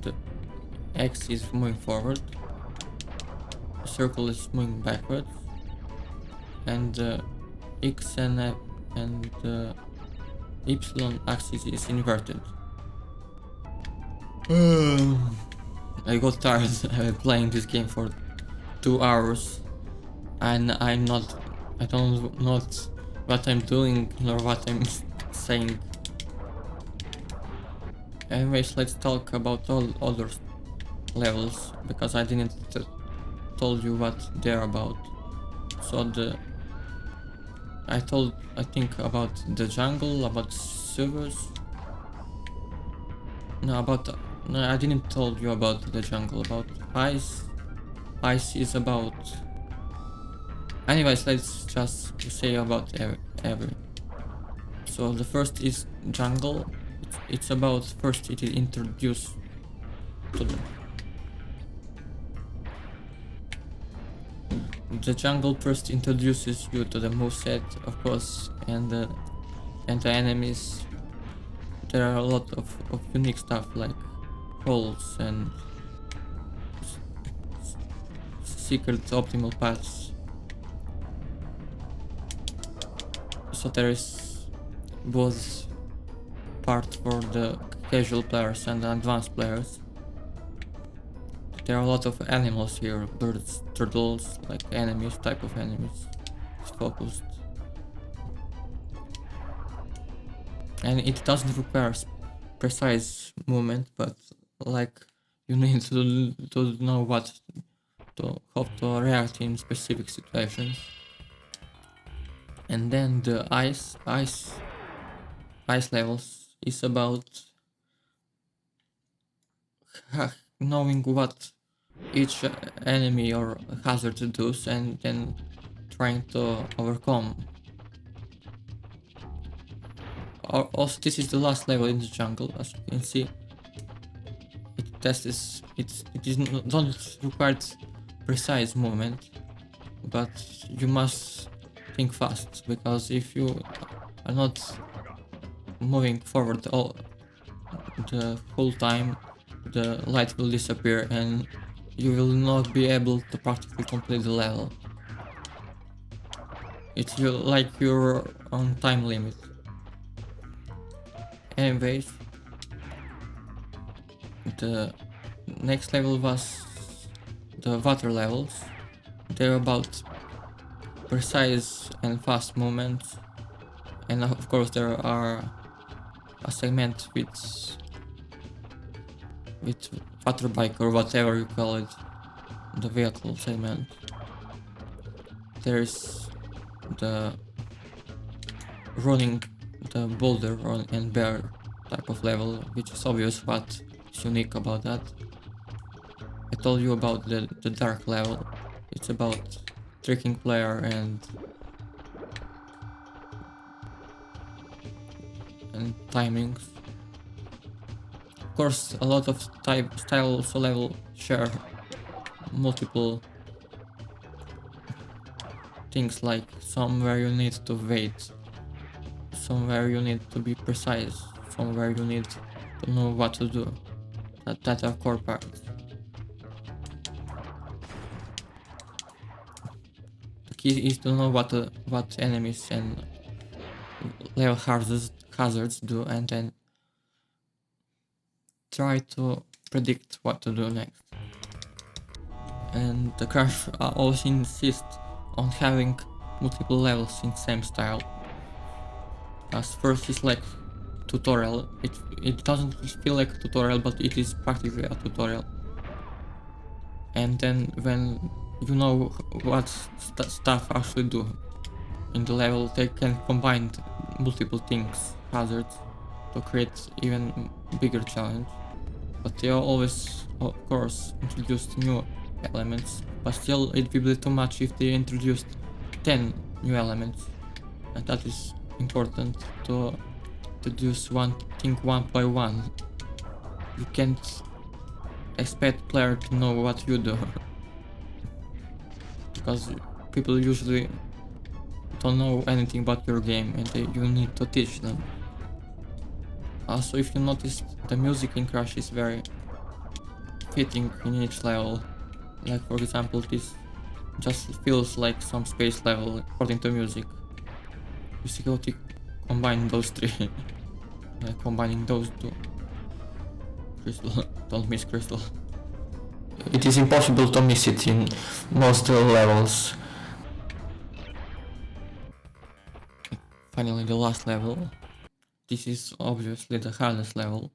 The X is moving forward, the circle is moving backwards, and X and Y axis is inverted. I got tired playing this game for 2 hours, and I don't know what I'm doing nor what I'm saying. Anyways, let's talk about all other levels, because I didn't told you what they're about. So I think about the jungle, about sewers. No, I didn't told you about the jungle, about ice. Ice is about. Anyways, let's just say about every. So the first is jungle. It's about first it is introduced to the jungle first introduces you to the moveset, of course, and the enemies. There are a lot of unique stuff like holes and secret optimal paths. So there is both part for the casual players and the advanced players. There are a lot of animals here, birds, turtles, like enemies, type of enemies. It's focused. And it doesn't require precise movement, but like you need to know how to react in specific situations. And then the ice levels is about knowing what each enemy or hazard does and then trying to overcome. Also, this is the last level in the jungle, as you can see. Don't require precise movement, but you must think fast, because if you are not moving forward all the whole time, the light will disappear and you will not be able to practically complete the level. It's like you're on time limit. Anyways, the next level was the water levels. They're about precise and fast movements, and of course there are a segment with water bike or whatever you call it, the vehicle segment. There's the running the boulder and bear type of level, which is obvious what is unique about that. I told you about the dark level. It's about tricking player and timings. Of course, a lot of style also level share multiple things, like somewhere you need to wait, somewhere you need to be precise, somewhere you need to know what to do. That are core parts. The key is to know what enemies and level hazards do, and then try to predict what to do next. And the Crash always insists on having multiple levels in same style. As first is like tutorial. It doesn't feel like a tutorial, but it is practically a tutorial. And then when you know what stuff actually do in the level, they can combine multiple things, hazards, to create even bigger challenge. But they always, of course, introduced new elements, but still it will be too much if they introduced 10 new elements, and that is important to introduce one thing one by one. You can't expect player to know what you do because people usually don't know anything about your game, and you need to teach them. Also, if you notice, the music in Crash is very fitting in each level. Like for example, this just feels like some space level according to music. You see how to combine those three. Combining those two. Crystal, don't miss Crystal. It is impossible to miss it in most levels. Finally, the last level. This is obviously the hardest level,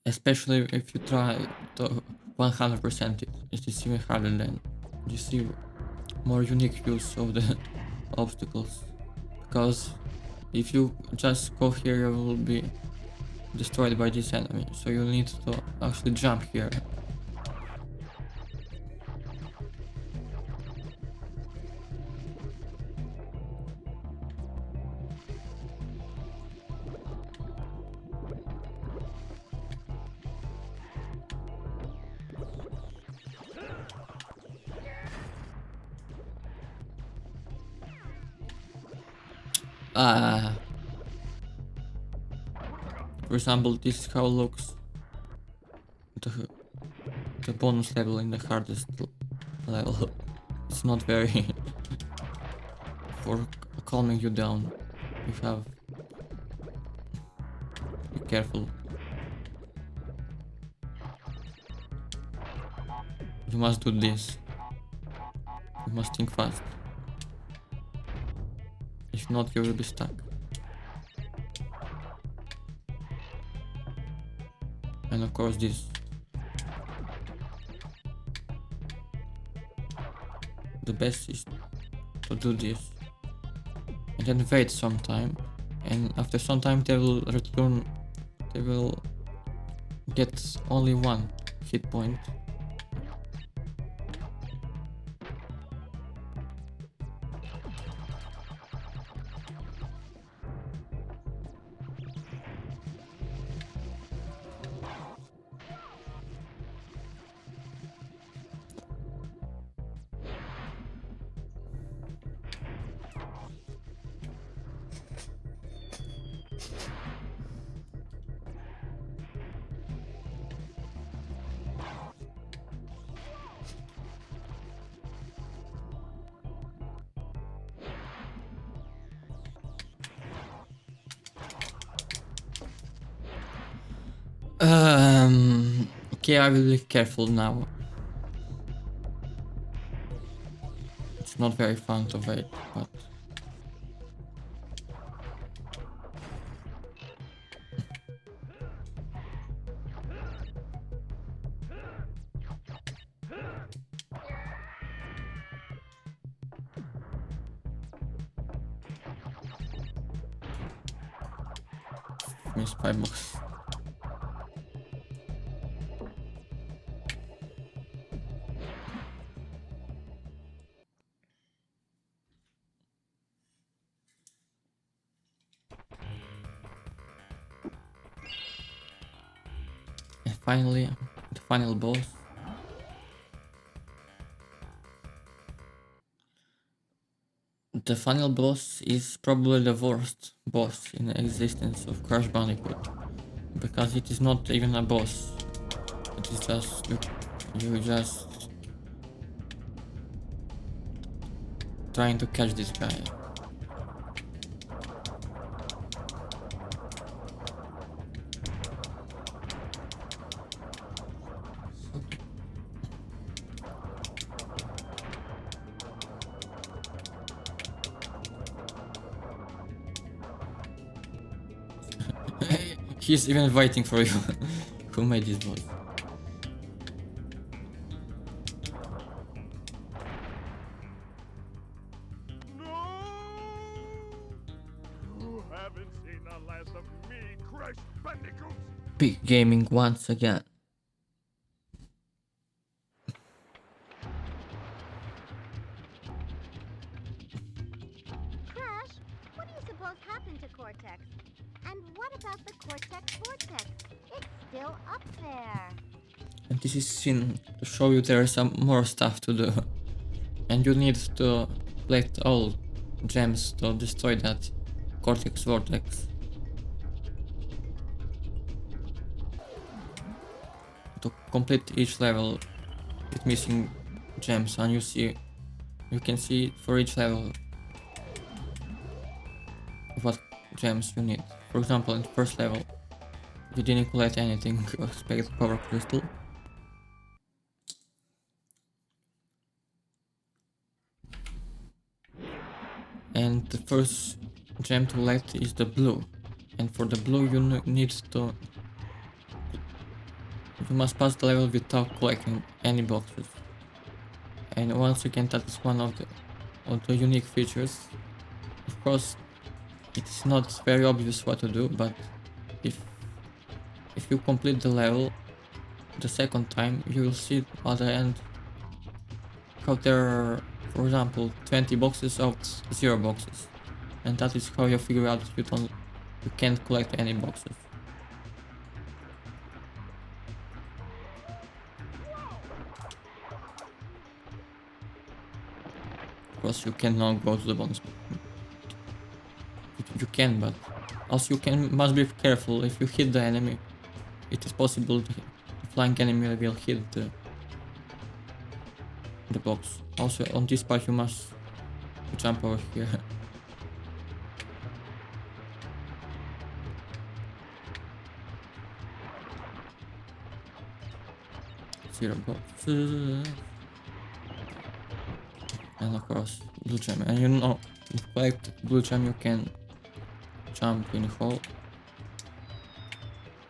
especially if you try to 100% it. It is even harder then. You see more unique use of the obstacles, because if you just go here you will be destroyed by this enemy, so you need to actually jump here. For example, this is how it looks. The bonus level in the hardest level. It's not very for calming you down. You have be careful. You must do this. You must think fast. If not, you will be stuck. And of course this. The best is to do this. And then wait some time. And after some time they will return. They will get only one hit point. Okay, I will be careful now. It's not very fun to wait, but miss 5 bucks. And finally, the final boss. The final boss is probably the worst boss in the existence of Crash Bandicoot, because it is not even a boss. It is just you just trying to catch this guy. He's even waiting for you. Who made this boss? You haven't seen the last of me, Crash Bandicoot. Big gaming once again. Crash, what do you suppose happened to Cortex? And what about the Cortex Vortex? It's still up there. And this is scene to show you there is some more stuff to do. And you need to collect all gems to destroy that Cortex Vortex. to complete each level with missing gems, and you can see for each level what gems you need. For example, in the first level you didn't collect anything except power crystal. And the first gem to collect is the blue, and for the blue you must pass the level without collecting any boxes. And once again, that is one of the unique features. Of course, it is not very obvious what to do, but if you complete the level the second time, you will see at the end how there are, for example, 20 boxes out 0 boxes, and that is how you figure out you can't collect any boxes. Of course, you cannot go to the bonus. You can, but also must be careful. If you hit the enemy, it is possible the flying enemy will hit the box. Also, on this part you must jump over here. 0 boxes. And of course, blue gem. And you know, if you collect blue gem, you can jump in the hole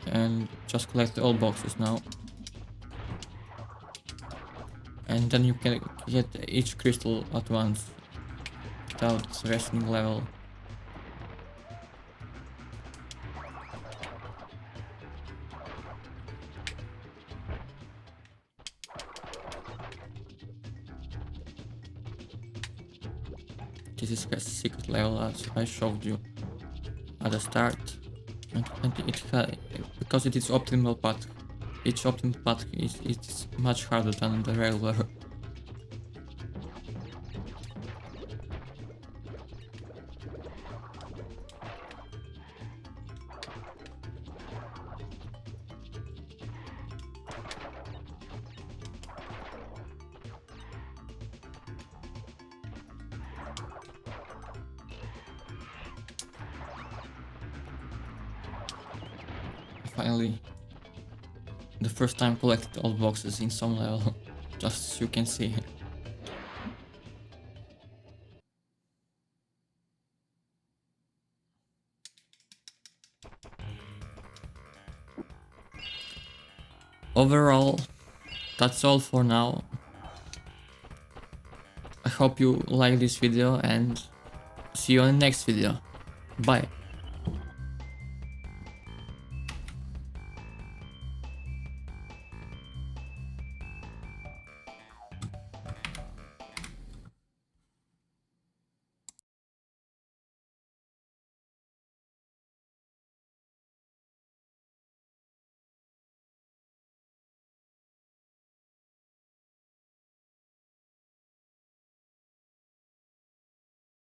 and just collect all boxes now. And then you can get each crystal at once without resting level. This is a secret level as I showed you at the start, and because it is optimal path, each optimal path is much harder than the regular. Finally, the first time collected all boxes in some level, just as you can see. Overall, that's all for now. I hope you like this video and see you in the next video. Bye.